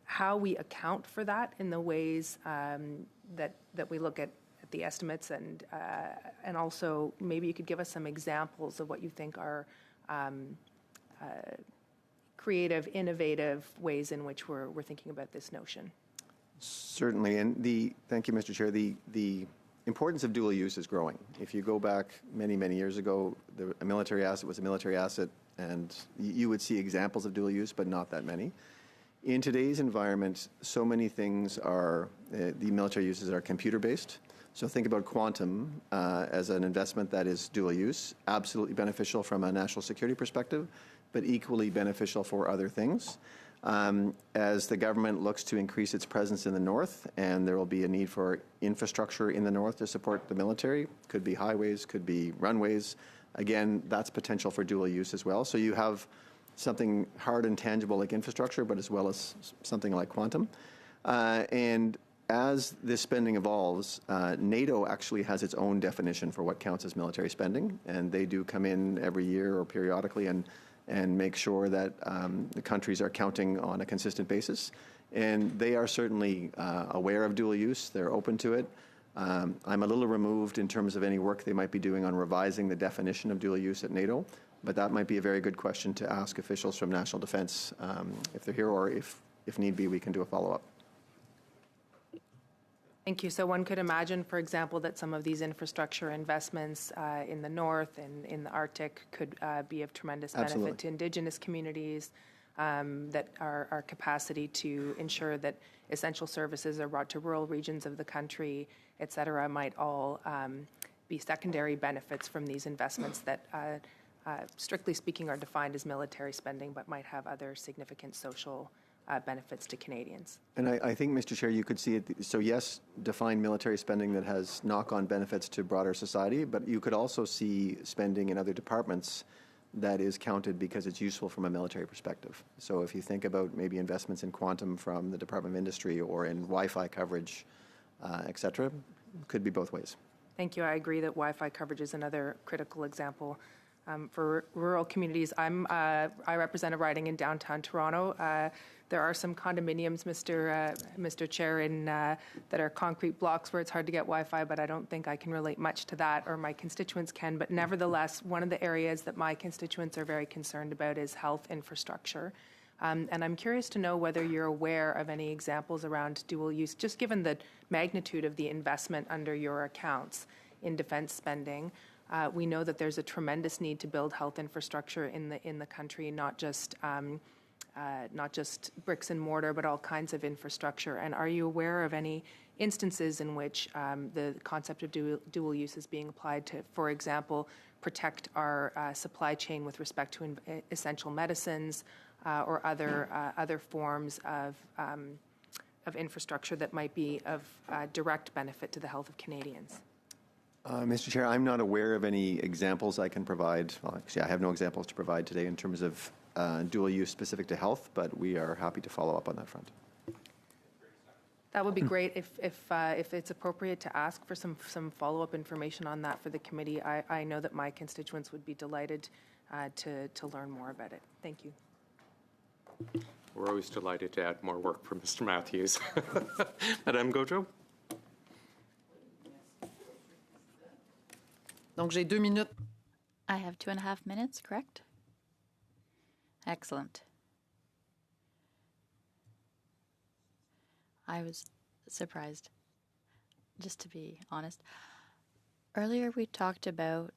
[SPEAKER 20] how we account for that in the ways that we look at the estimates, and also maybe you could give us some examples of what you think are creative, innovative ways in which we're thinking about this notion.
[SPEAKER 15] Certainly, and thank you, Mr. Chair. The importance of dual use is growing. If you go back many, many years ago, a military asset was a military asset, and you would see examples of dual use, but not that many. In today's environment, so many things are, the military uses are computer-based. So think about quantum as an investment that is dual use, absolutely beneficial from a national security perspective, but equally beneficial for other things. As the government looks to increase its presence in the north, and there will be a need for infrastructure in the north to support the military, could be highways, could be runways. Again, that's potential for dual use as well. So you have something hard and tangible like infrastructure, but as well as something like quantum. And as this spending evolves, NATO actually has its own definition for what counts as military spending, and they do come in every year or periodically and make sure that the countries are counting on a consistent basis. And they are certainly aware of dual use. They're open to it. I'm a little removed in terms of any work they might be doing on revising the definition of dual use at NATO, but that might be a very good question to ask officials from National Defence if they're here, or if need be, we can do a follow-up.
[SPEAKER 20] Thank you. So one could imagine, for example, that some of these infrastructure investments in the north and in the Arctic could be of tremendous benefit to Indigenous communities, that our capacity to ensure that essential services are brought to rural regions of the country, et cetera, might all be secondary benefits from these investments that, strictly speaking, are defined as military spending, but might have other significant social benefits to Canadians.
[SPEAKER 15] And I think, Mr. Chair, you could see it. So yes, define military spending that has knock-on benefits to broader society, but you could also see spending in other departments that is counted because it's useful from a military perspective. So if you think about maybe investments in quantum from the Department of Industry or in Wi-Fi coverage, et cetera, could be both ways.
[SPEAKER 20] Thank you. I agree that Wi-Fi coverage is another critical example. For rural communities, I represent a riding in downtown Toronto. There are some condominiums, Mr. Chair, that are concrete blocks where it's hard to get Wi-Fi, but I don't think I can relate much to that, or my constituents can. But nevertheless, one of the areas that my constituents are very concerned about is health infrastructure. And I'm curious to know whether you're aware of any examples around dual use, just given the magnitude of the investment under your accounts in defense spending. We know that there's a tremendous need to build health infrastructure in the country, not just bricks and mortar, but all kinds of infrastructure. And are you aware of any instances in which the concept of dual use is being applied to, for example, protect our supply chain with respect to essential medicines or other forms of infrastructure that might be of direct benefit to the health of Canadians?
[SPEAKER 15] Mr. Chair, I'm not aware of any examples I can provide. Well, actually, I have no examples to provide today in terms of dual use specific to health, but we are happy to follow up on that front.
[SPEAKER 20] That would be great if it's appropriate to ask for some follow-up information on that for the committee. I know that my constituents would be delighted to learn more about it. Thank you.
[SPEAKER 1] We're always delighted to add more work for Mr. Matthews. Madame Gaudreau.
[SPEAKER 9] Donc, j'ai 2 minutes.
[SPEAKER 3] I have 2.5 minutes, correct? Excellent. I was surprised, just to be honest. Earlier we talked about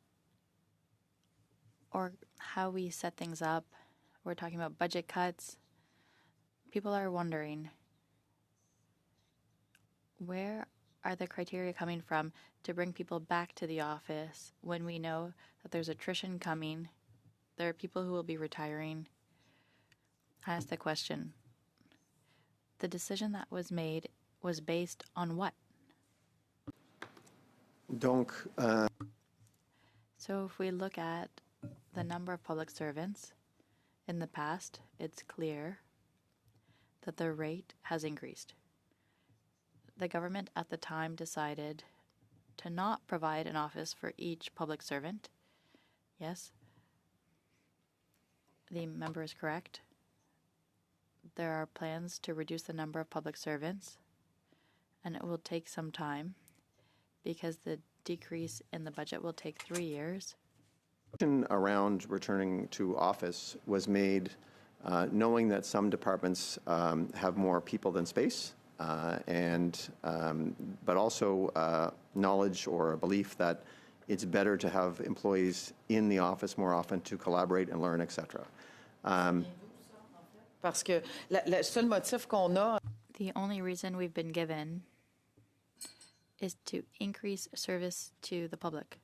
[SPEAKER 3] or how we set things up. We're talking about budget cuts. People are wondering, where are the criteria coming from to bring people back to the office when we know that there's attrition coming? There are people who will be retiring. I asked the question. The decision that was made was based on what?
[SPEAKER 15] Donc,
[SPEAKER 3] So if we look at the number of public servants in the past, it's clear that the rate has increased. The government at the time decided to not provide an office for each public servant. Yes, the member is correct. There are plans to reduce the number of public servants, and it will take some time because the decrease in the budget will take 3 years.
[SPEAKER 15] Around returning to office was made knowing that some departments have more people than space, but also knowledge or a belief that it's better to have employees in the office more often to collaborate and learn, etc.
[SPEAKER 9] Parce que le seul motif qu'on a.
[SPEAKER 3] The only reason we've been given is to increase service to the public.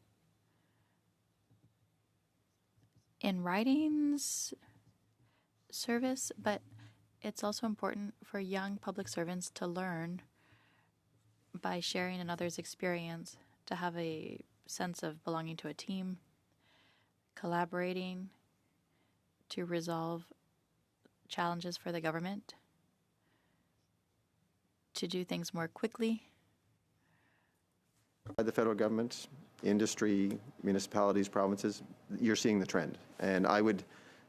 [SPEAKER 3] In writings, service, but it's also important for young public servants to learn by sharing in others' experience, to have a sense of belonging to a team, collaborating to resolve challenges for the government, to do things more quickly.
[SPEAKER 15] By the federal government, industry, municipalities, provinces, you're seeing the trend. And I would,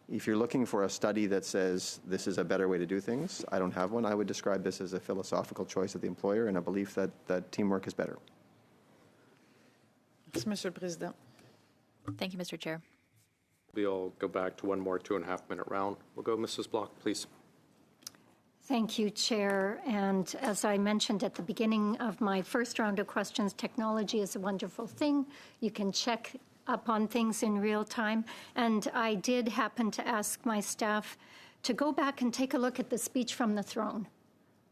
[SPEAKER 15] if you're looking for a study that says this is a better way to do things, I don't have one. I would describe this as a philosophical choice of the employer and a belief that teamwork is better.
[SPEAKER 9] Merci, Monsieur le Président.
[SPEAKER 3] Thank you, Mr. Chair.
[SPEAKER 1] We'll go back to one more 2.5-minute round. We'll go Mrs. Block, please.
[SPEAKER 16] Thank you, Chair. And as I mentioned at the beginning of my first round of questions, technology is a wonderful thing. You can check up on things in real time. And I did happen to ask my staff to go back and take a look at the speech from the throne,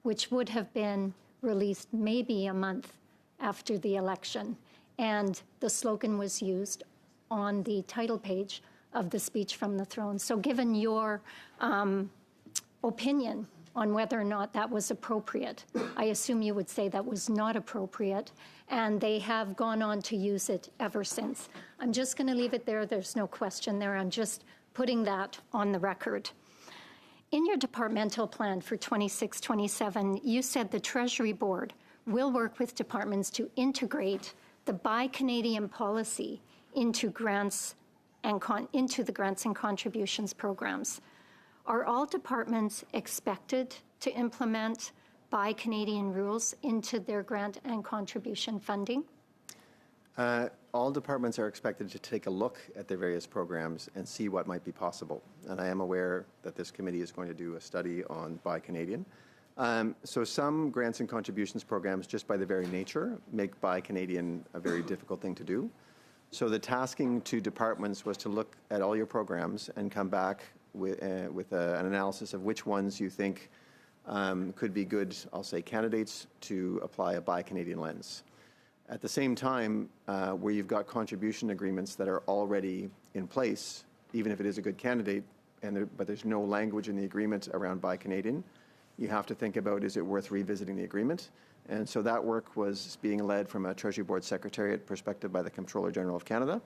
[SPEAKER 16] which would have been released maybe a month after the election. And the slogan was used on the title page of the speech from the throne. So given your opinion on whether or not that was appropriate, I assume you would say that was not appropriate, and they have gone on to use it ever since. I'm just going to leave it there. There's no question there. I'm just putting that on the record. In your departmental plan for 26-27, you said the Treasury Board will work with departments to integrate the Buy Canadian policy into grants and into the grants and contributions programs. Are all departments expected to implement Buy Canadian rules into their grant and contribution funding?
[SPEAKER 15] All departments are expected to take a look at their various programs and see what might be possible. And I am aware that this committee is going to do a study on Buy Canadian. So some grants and contributions programs, just by their very nature, make Buy Canadian a very difficult thing to do. So the tasking to departments was to look at all your programs and come back with an analysis of which ones you think could be good, I'll say, candidates to apply a Buy Canadian lens. At the same time, where you've got contribution agreements that are already in place, even if it is a good candidate, but there's no language in the agreement around Buy Canadian, you have to think about, is it worth revisiting the agreement? And so that work was being led from a Treasury Board Secretariat perspective by the Comptroller General of Canada,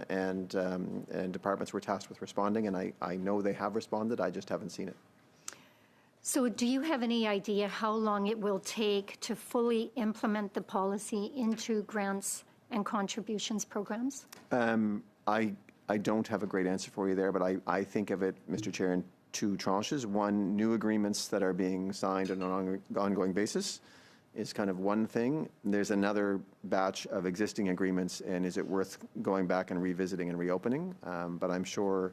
[SPEAKER 15] and departments were tasked with responding, and I know they have responded, I just haven't seen it.
[SPEAKER 16] So do you have any idea how long it will take to fully implement the policy into grants and contributions programs?
[SPEAKER 15] I don't have a great answer for you there, but I think of it, Mr. Chair, in two tranches. One, new agreements that are being signed on an ongoing basis, is kind of one thing. There's another batch of existing agreements, and is it worth going back and revisiting and reopening? But I'm sure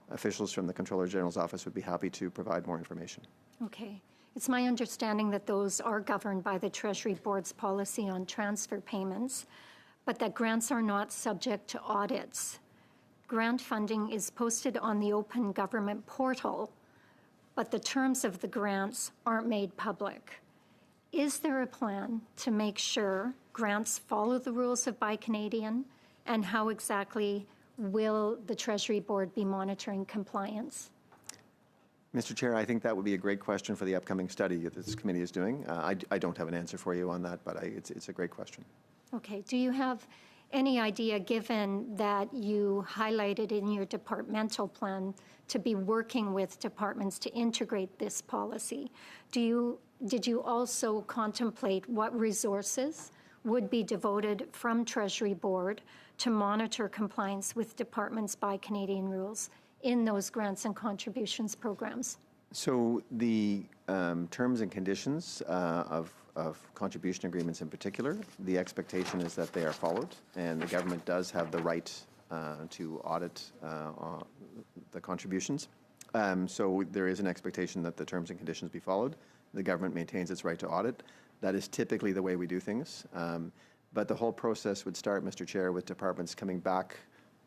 [SPEAKER 15] officials from the Comptroller General's office would be happy to provide more information.
[SPEAKER 16] Okay. It's my understanding that those are governed by the Treasury Board's policy on transfer payments, but that grants are not subject to audits. Grant funding is posted on the Open Government portal, but the terms of the grants aren't made public. Is there a plan to make sure grants follow the rules of Buy Canadian, and how exactly will the Treasury Board be monitoring compliance?
[SPEAKER 15] Mr. Chair, I think that would be a great question for the upcoming study that this committee is doing. I don't have an answer for you on that, but it's a great question.
[SPEAKER 16] Okay. Do you have any idea, given that you highlighted in your departmental plan to be working with departments to integrate this policy, did you also contemplate what resources would be devoted from Treasury Board to monitor compliance with departments' Buy Canadian rules in those grants and contributions programs?
[SPEAKER 15] So the terms and conditions of contribution agreements in particular, the expectation is that they are followed, and the government does have the right to audit the contributions. So there is an expectation that the terms and conditions be followed. The government maintains its right to audit. That is typically the way we do things. But the whole process would start, Mr. Chair, with departments coming back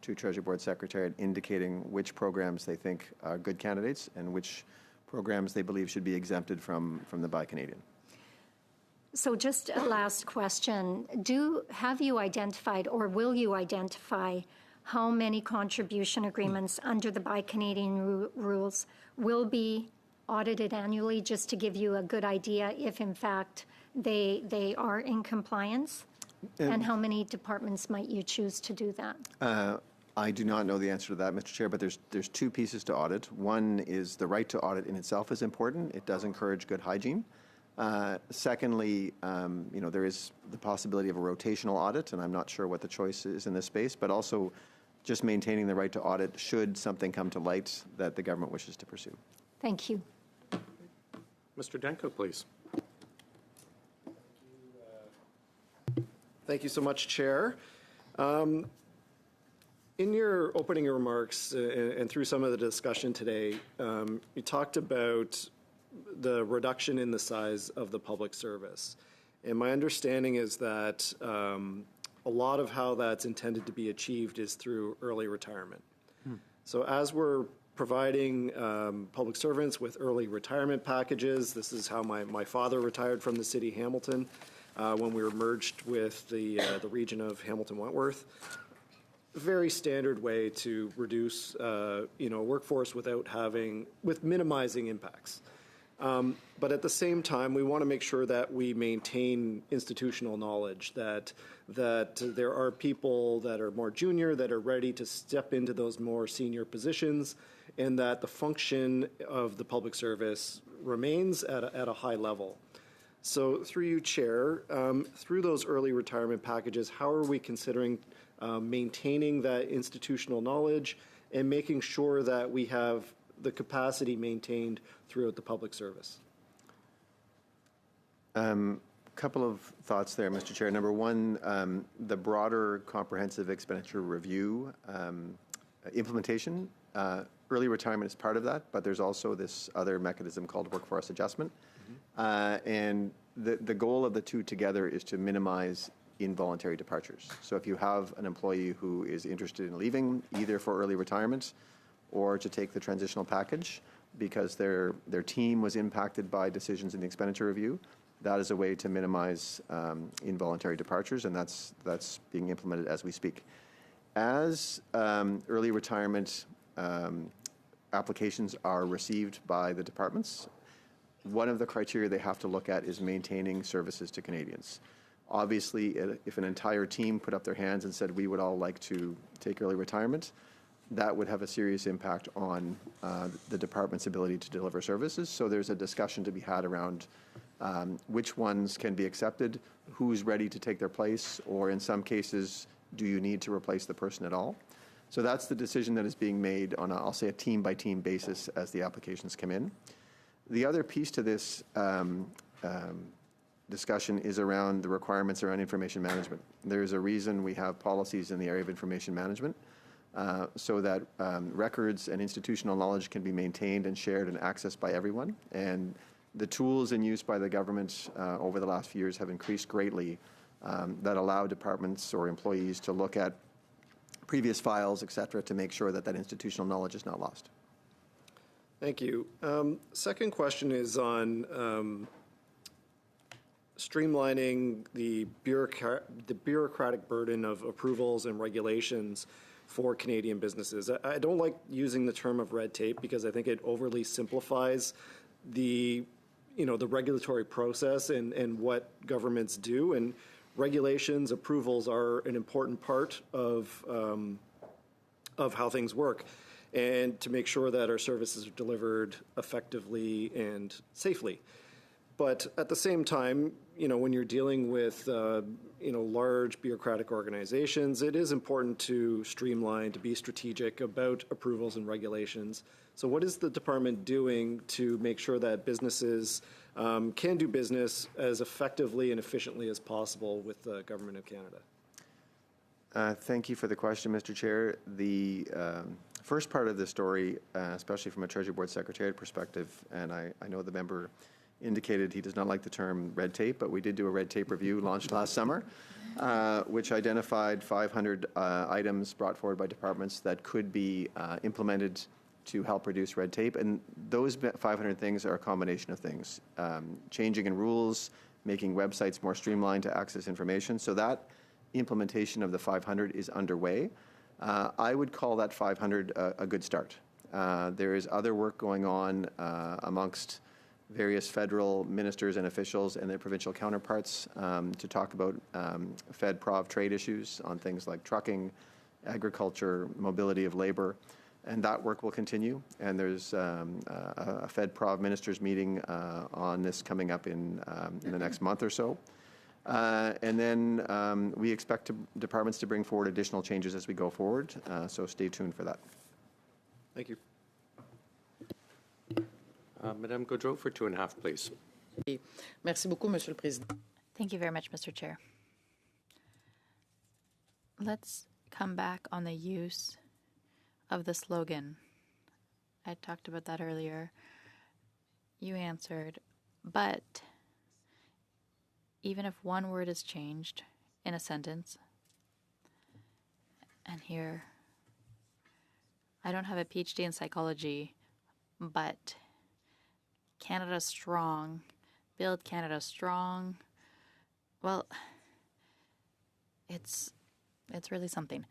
[SPEAKER 15] to Treasury Board Secretariat indicating which programs they think are good candidates and which programs they believe should be exempted from the Buy Canadian.
[SPEAKER 16] So just a last question. Have you identified, or will you identify, how many contribution agreements under the Buy Canadian rules will be audited annually, just to give you a good idea if in fact they are in compliance? And how many departments might you choose to do that?
[SPEAKER 15] I do not know the answer to that, Mr. Chair, but there's two pieces to audit. One is the right to audit in itself is important. It does encourage good hygiene. Secondly, there is the possibility of a rotational audit, and I'm not sure what the choice is in this space, but also just maintaining the right to audit should something come to light that the government wishes to pursue.
[SPEAKER 16] Thank you.
[SPEAKER 1] Mr. Danko, please.
[SPEAKER 13] Thank you so much, Chair. In your opening remarks and through some of the discussion today, you talked about the reduction in the size of the public service. And my understanding is that a lot of how that's intended to be achieved is through early retirement. So as we're providing public servants with early retirement packages, this is how my father retired from the city of Hamilton when we were merged with the region of Hamilton-Wentworth. Very standard way to reduce workforce with minimizing impacts. But at the same time, we want to make sure that we maintain institutional knowledge, that there are people that are more junior that are ready to step into those more senior positions, and that the function of the public service remains at a high level. So through you, Chair, through those early retirement packages, how are we considering maintaining that institutional knowledge and making sure that we have the capacity maintained throughout the public service?
[SPEAKER 15] Couple of thoughts there, Mr. Chair. Number one, the broader comprehensive expenditure review implementation. Early retirement is part of that, but there's also this other mechanism called workforce adjustment. And the goal of the two together is to minimize involuntary departures. So if you have an employee who is interested in leaving, either for early retirement or to take the transitional package because their team was impacted by decisions in the expenditure review, that is a way to minimize involuntary departures, and that's being implemented as we speak. As early retirement applications are received by the departments, one of the criteria they have to look at is maintaining services to Canadians. Obviously, if an entire team put up their hands and said, we would all like to take early retirement, that would have a serious impact on the department's ability to deliver services. So there's a discussion to be had around which ones can be accepted, who's ready to take their place, or in some cases, do you need to replace the person at all? So that's the decision that is being made on, I'll say, a team-by-team basis as the applications come in. The other piece to this discussion is around the requirements around information management. There's a reason we have policies in the area of information management, so that records and institutional knowledge can be maintained and shared and accessed by everyone. And the tools in use by the government over the last few years have increased greatly, that allow departments or employees to look at previous files, et cetera, to make sure that that institutional knowledge is not lost.
[SPEAKER 13] Thank you. Second question is on streamlining the bureaucratic burden of approvals and regulations for Canadian businesses. I don't like using the term of red tape because I think it overly simplifies the regulatory process and what governments do. And regulations, approvals are an important part of how things work, and to make sure that our services are delivered effectively and safely. But at the same time, when you're dealing with large bureaucratic organizations, it is important to streamline, to be strategic about approvals and regulations. So what is the department doing to make sure that businesses can do business as effectively and efficiently as possible with the Government of Canada?
[SPEAKER 15] Thank you for the question, Mr. Chair. The first part of the story, especially from a Treasury Board Secretariat perspective, and I know the member indicated he does not like the term red tape, but we did do a red tape review launched last summer, which identified 500 items brought forward by departments that could be implemented to help reduce red tape. And those 500 things are a combination of things. Changing in rules, making websites more streamlined to access information. So that implementation of the 500 is underway. I would call that 500 a good start. There is other work going on amongst various federal ministers and officials and their provincial counterparts to talk about Fed-Prov trade issues on things like trucking, agriculture, mobility of labor. And that work will continue. And there's a Fed-Prov ministers meeting on this coming up in the next month or so. And then we expect departments to bring forward additional changes as we go forward. So stay tuned for that.
[SPEAKER 13] Thank you.
[SPEAKER 1] Madame Gaudreau for 2.5, please.
[SPEAKER 9] Merci beaucoup, Monsieur le Président.
[SPEAKER 3] Thank you very much, Mr. Chair. Let's come back on the use of the slogan. I talked about that earlier. You answered, but even if one word is changed in a sentence, and here, I don't have a PhD in psychology, but Canada strong, build Canada strong. Well, it's really something.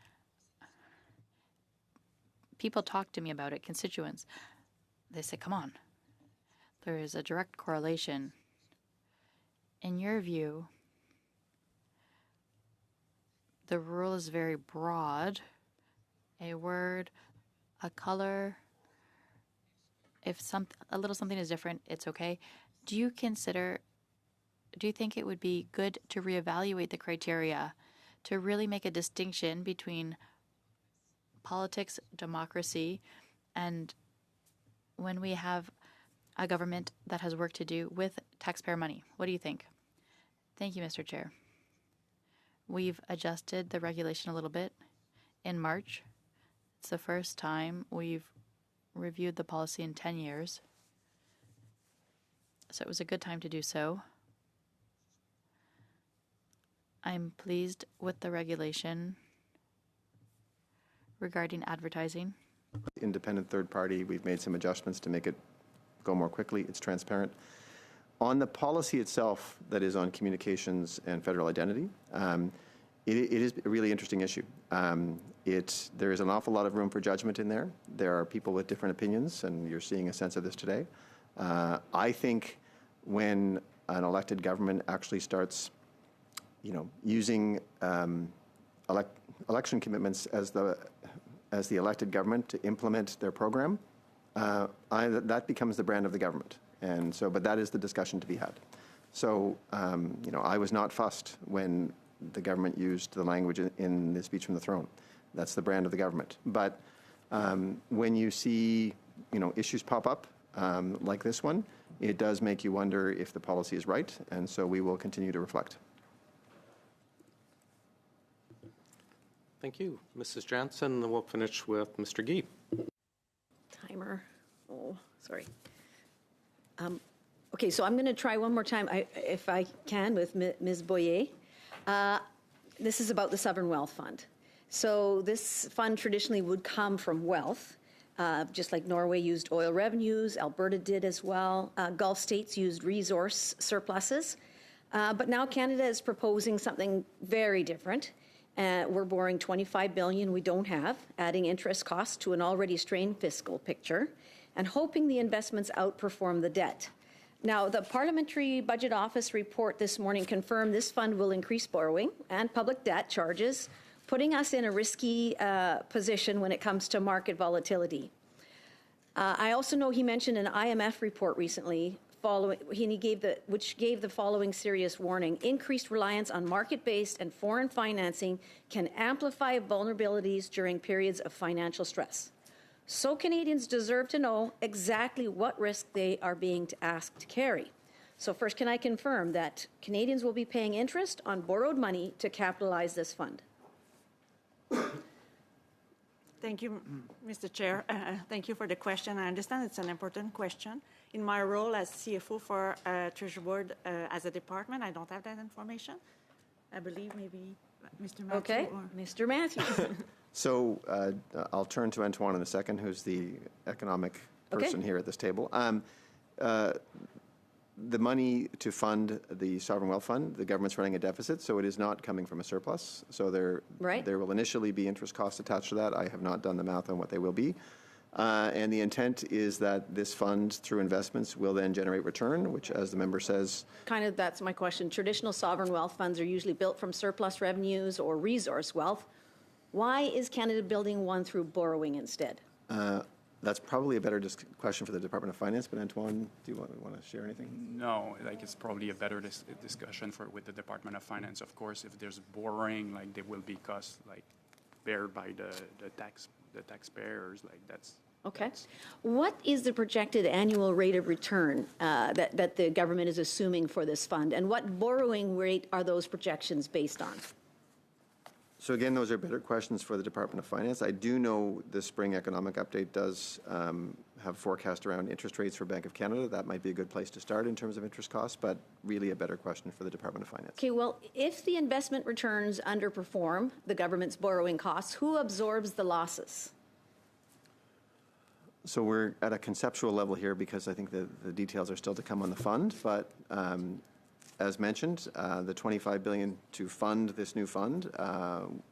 [SPEAKER 3] People talk to me about it, constituents. They say, come on, there is a direct correlation. In your view, the rule is very broad. A word, a color, if a little something is different, it's okay. Do you think it would be good to reevaluate the criteria to really make a distinction between politics, democracy, and when we have a government that has work to do with taxpayer money? What do you think? Thank you, Mr. Chair. We've adjusted the regulation a little bit in March. It's the first time we've reviewed the policy in 10 years. So it was a good time to do so. I'm pleased with the regulation regarding advertising.
[SPEAKER 15] Independent third party, we've made some adjustments to make it go more quickly. It's transparent. On the policy itself that is on communications and federal identity, it is a really interesting issue. There is an awful lot of room for judgment in there. There are people with different opinions, and you're seeing a sense of this today. I think when an elected government actually starts, using election commitments as the elected government to implement their program, that becomes the brand of the government. And so, but that is the discussion to be had. So, I was not fussed when the government used the language in the speech from the throne. That's the brand of the government. But when you see, issues pop up like this one, it does make you wonder if the policy is right, and so we will continue to reflect.
[SPEAKER 1] Thank you, Mrs. Jansen. Then we'll finish with Mr. Gee.
[SPEAKER 6] Timer. Oh, sorry. Okay, so I'm going to try one more time, if I can, with Ms. Boyer. This is about the Sovereign Wealth Fund. So this fund traditionally would come from wealth, just like Norway used oil revenues, Alberta did as well. Gulf states used resource surpluses. But now Canada is proposing something very different. We're borrowing $25 billion we don't have, adding interest costs to an already strained fiscal picture, and hoping the investments outperform the debt. Now, the Parliamentary Budget Office report this morning confirmed this fund will increase borrowing and public debt charges, putting us in a risky position when it comes to market volatility. I also know he mentioned an IMF report recently, which gave the following serious warning. Increased reliance on market-based and foreign financing can amplify vulnerabilities during periods of financial stress. So Canadians deserve to know exactly what risk they are being asked to carry. So first, can I confirm that Canadians will be paying interest on borrowed money to capitalize this fund?
[SPEAKER 19] Thank you, Mr. Chair. Thank you for the question. I understand it's an important question. In my role as CFO for Treasury Board as a department, I don't have that information. I believe maybe Mr. Matthew.
[SPEAKER 6] Okay, Mr. Matthews.
[SPEAKER 15] So I'll turn to Antoine in a second, who's the economic person here at this table. The money to fund the Sovereign Wealth Fund, the government's running a deficit, so it is not coming from a surplus. So there will initially be interest costs attached to that. I have not done the math on what they will be. And the intent is that this fund, through investments, will then generate return, which, as the member says...
[SPEAKER 6] Kind of, that's my question. Traditional sovereign wealth funds are usually built from surplus revenues or resource wealth. Why is Canada building one through borrowing instead?
[SPEAKER 15] That's probably a better question for the Department of Finance, but Antoine, do you want to share anything?
[SPEAKER 21] No, it's probably a better discussion with the Department of Finance. Of course, if there's borrowing, there will be costs bared by the taxpayers. That's
[SPEAKER 6] okay. What is the projected annual rate of return that the government is assuming for this fund, and what borrowing rate are those projections based on?
[SPEAKER 15] So again, those are better questions for the Department of Finance. I do know the spring economic update does have forecast around interest rates for Bank of Canada. That might be a good place to start in terms of interest costs, but really a better question for the Department of Finance.
[SPEAKER 6] Okay, well, if the investment returns underperform the government's borrowing costs, who absorbs the losses?
[SPEAKER 15] So we're at a conceptual level here because I think the details are still to come on the fund, but as mentioned, the $25 billion to fund this new fund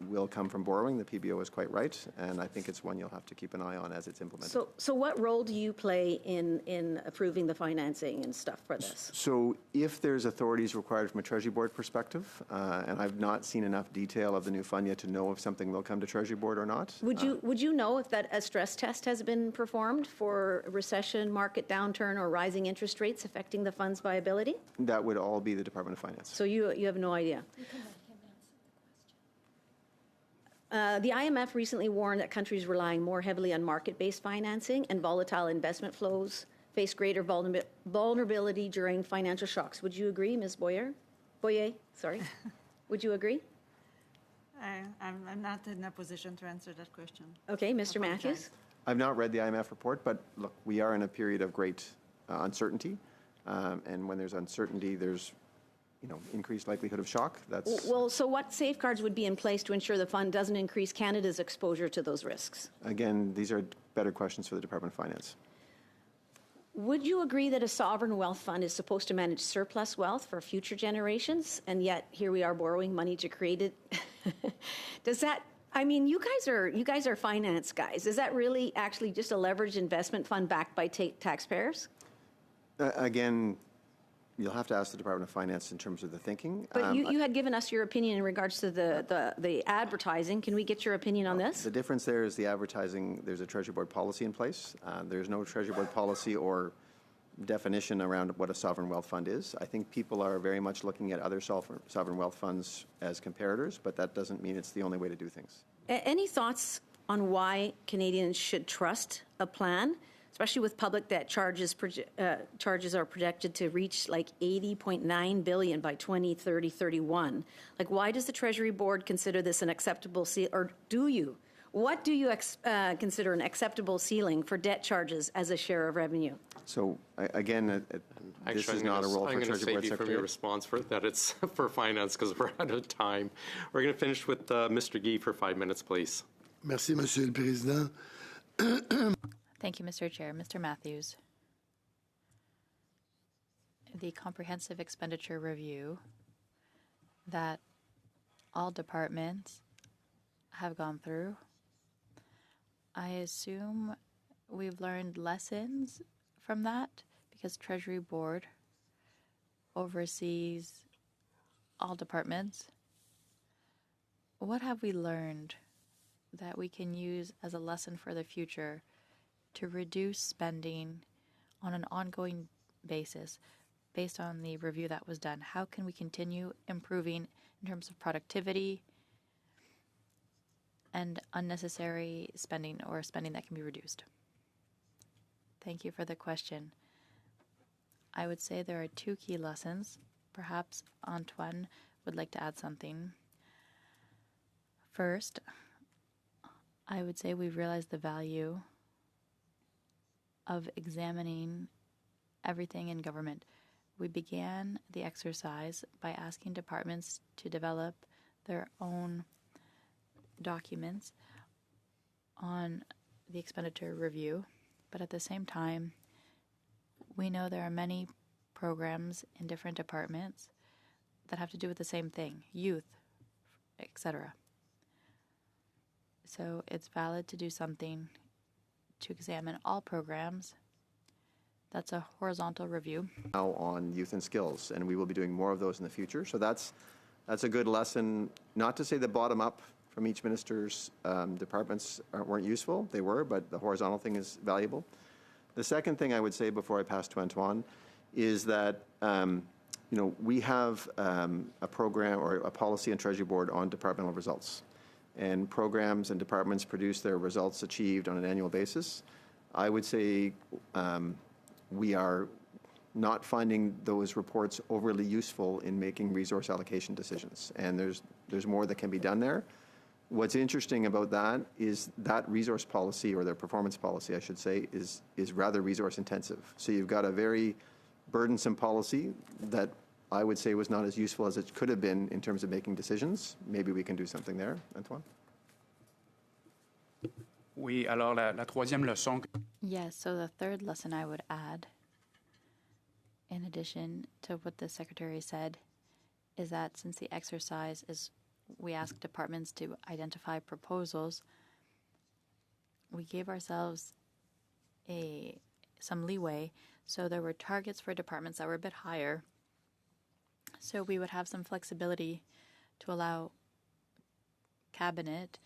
[SPEAKER 15] will come from borrowing. The PBO is quite right, and I think it's one you'll have to keep an eye on as it's implemented.
[SPEAKER 6] So what role do you play in approving the financing and stuff for this?
[SPEAKER 15] So if there's authorities required from a Treasury Board perspective, and I've not seen enough detail of the new fund yet to know if something will come to Treasury Board or not.
[SPEAKER 6] Would you know if that a stress test has been performed for recession, market downturn, or rising interest rates affecting the fund's viability?
[SPEAKER 15] That would all be the Department of Finance.
[SPEAKER 6] So you have no idea? The IMF recently warned that countries relying more heavily on market-based financing and volatile investment flows face greater vulnerability during financial shocks. Would you agree, Ms. Boyer? Sorry. Would you agree?
[SPEAKER 19] I'm not in a position to answer that question.
[SPEAKER 6] Okay, Mr. Matthews?
[SPEAKER 15] I've not read the IMF report, but look, we are in a period of great uncertainty, and when there's uncertainty, there's increased likelihood of shock.
[SPEAKER 6] Well, so what safeguards would be in place to ensure the fund doesn't increase Canada's exposure to those risks?
[SPEAKER 15] Again, these are better questions for the Department of Finance.
[SPEAKER 6] Would you agree that a sovereign wealth fund is supposed to manage surplus wealth for future generations, and yet here we are borrowing money to create it? Does that? I mean, you guys are finance guys. Is that really actually just a leveraged investment fund backed by taxpayers?
[SPEAKER 15] Again, you'll have to ask the Department of Finance in terms of the thinking.
[SPEAKER 6] But you had given us your opinion in regards to the advertising. Can we get your opinion on this?
[SPEAKER 15] The difference there is the advertising. There's a Treasury Board policy in place. There's no Treasury Board policy or definition around what a sovereign wealth fund is. I think people are very much looking at other sovereign wealth funds as comparators, but that doesn't mean it's the only way to do things.
[SPEAKER 6] Any thoughts on why Canadians should trust a plan especially with public debt charges. Charges are projected to reach like 80.9 billion by 2030-31. Like, why does the Treasury Board consider this an acceptable or do you? What do you consider an acceptable ceiling for debt charges as a share of revenue?
[SPEAKER 15] So again, this is not a role for Treasury Board
[SPEAKER 1] I'm going to save you from
[SPEAKER 15] Secretary.
[SPEAKER 1] your response for that. It's for finance because we're out of time. We're going to finish with Mr. Guy for 5 minutes, please.
[SPEAKER 5] Merci, Monsieur le Président.
[SPEAKER 3] Thank you, Mr. Chair. Mr. Matthews. The comprehensive expenditure review that all departments have gone through, I assume we've learned lessons from that because Treasury Board oversees all departments. What have we learned that we can use as a lesson for the future to reduce spending on an ongoing basis based on the review that was done? How can we continue improving in terms of productivity and unnecessary spending or spending that can be reduced? Thank you for the question. I would say there are two key lessons. Perhaps Antoine would like to add something. First, I would say we've realized the value of examining everything in government. We began the exercise by asking departments to develop their own documents on the expenditure review, but at the same time, we know there are many programs in different departments that have to do with the same thing, youth, etc. So it's valid to do something to examine all programs. That's a horizontal review.
[SPEAKER 15] Now on youth and skills, and we will be doing more of those in the future. So that's a good lesson. Not to say the bottom up from each minister's departments weren't useful. They were, but the horizontal thing is valuable. The second thing I would say before I pass to Antoine is that we have a program or a policy and Treasury Board on departmental results. And programs and departments produce their results achieved on an annual basis. I would say we are not finding those reports overly useful in making resource allocation decisions. And there's more that can be done there. What's interesting about that is that resource policy, or their performance policy, I should say, is rather resource intensive. So you've got a very burdensome policy that I would say was not as useful as it could have been in terms of making decisions. Maybe we can do something there. Antoine?
[SPEAKER 21] Oui, alors la troisième leçon.
[SPEAKER 3] Yes, so the third lesson I would add, in addition to what the Secretary said, is that since the exercise is we ask departments to identify proposals, we gave ourselves some leeway. So there were targets for departments that were a bit higher. So we would have some flexibility to allow Cabinet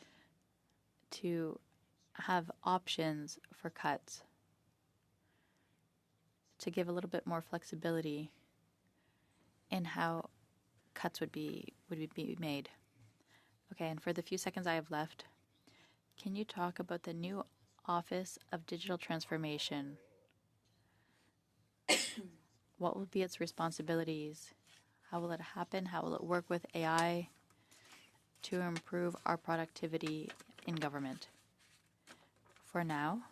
[SPEAKER 3] to have options for cuts, to give a little bit more flexibility in how cuts would be made. Okay, and for the few seconds I have left, can you talk about the new Office of Digital Transformation? What will be its responsibilities? How will it happen? How will it work with AI to improve our productivity in government? For now,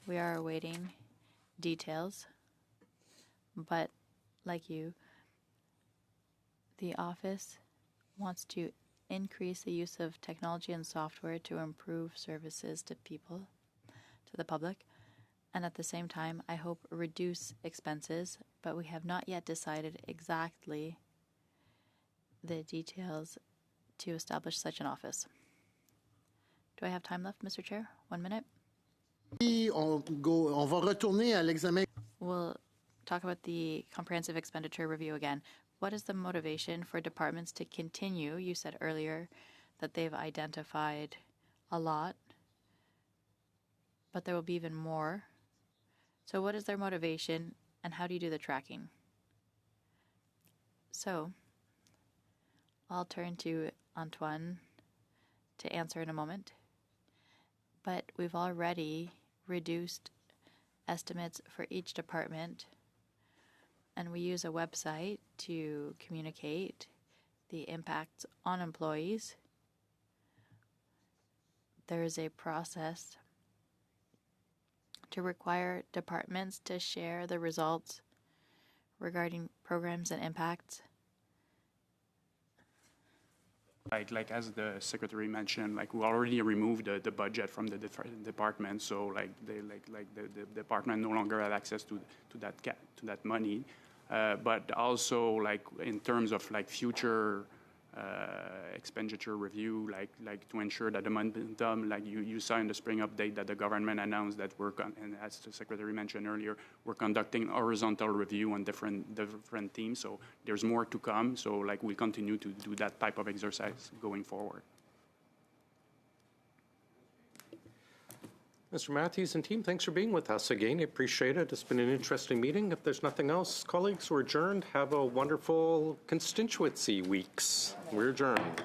[SPEAKER 3] we are awaiting details, but like you, the office wants to increase the use of technology and software to improve services to people, to the public, and at the same time, I hope reduce expenses, but we have not yet decided exactly the details to establish such an office. Do I have time left, Mr. Chair? 1 minute?
[SPEAKER 5] On va retourner à l'examen.
[SPEAKER 3] We'll talk about the comprehensive expenditure review again. What is the motivation for departments to continue? You said earlier that they've identified a lot, but there will be even more. So what is their motivation, and how do you do the tracking? So I'll turn to Antoine to answer in a moment. But we've already reduced estimates for each department, and we use a website to communicate the impacts on employees. There is a process to require departments to share the results regarding programs and impacts.
[SPEAKER 21] Like as the secretary mentioned, like we already removed the budget from the different departments, so like the department no longer have access to that money. But also like in terms of like future expenditure review, like to ensure that the momentum, like you saw in the spring update that the government announced that and as the secretary mentioned earlier, we're conducting horizontal review on different teams. So there's more to come. So like we continue to do that type of exercise going forward.
[SPEAKER 1] Mr. Matthews and team, thanks for being with us again. I appreciate it. It's been an interesting meeting. If there's nothing else, colleagues, we're adjourned. Have a wonderful constituency weeks. We're adjourned.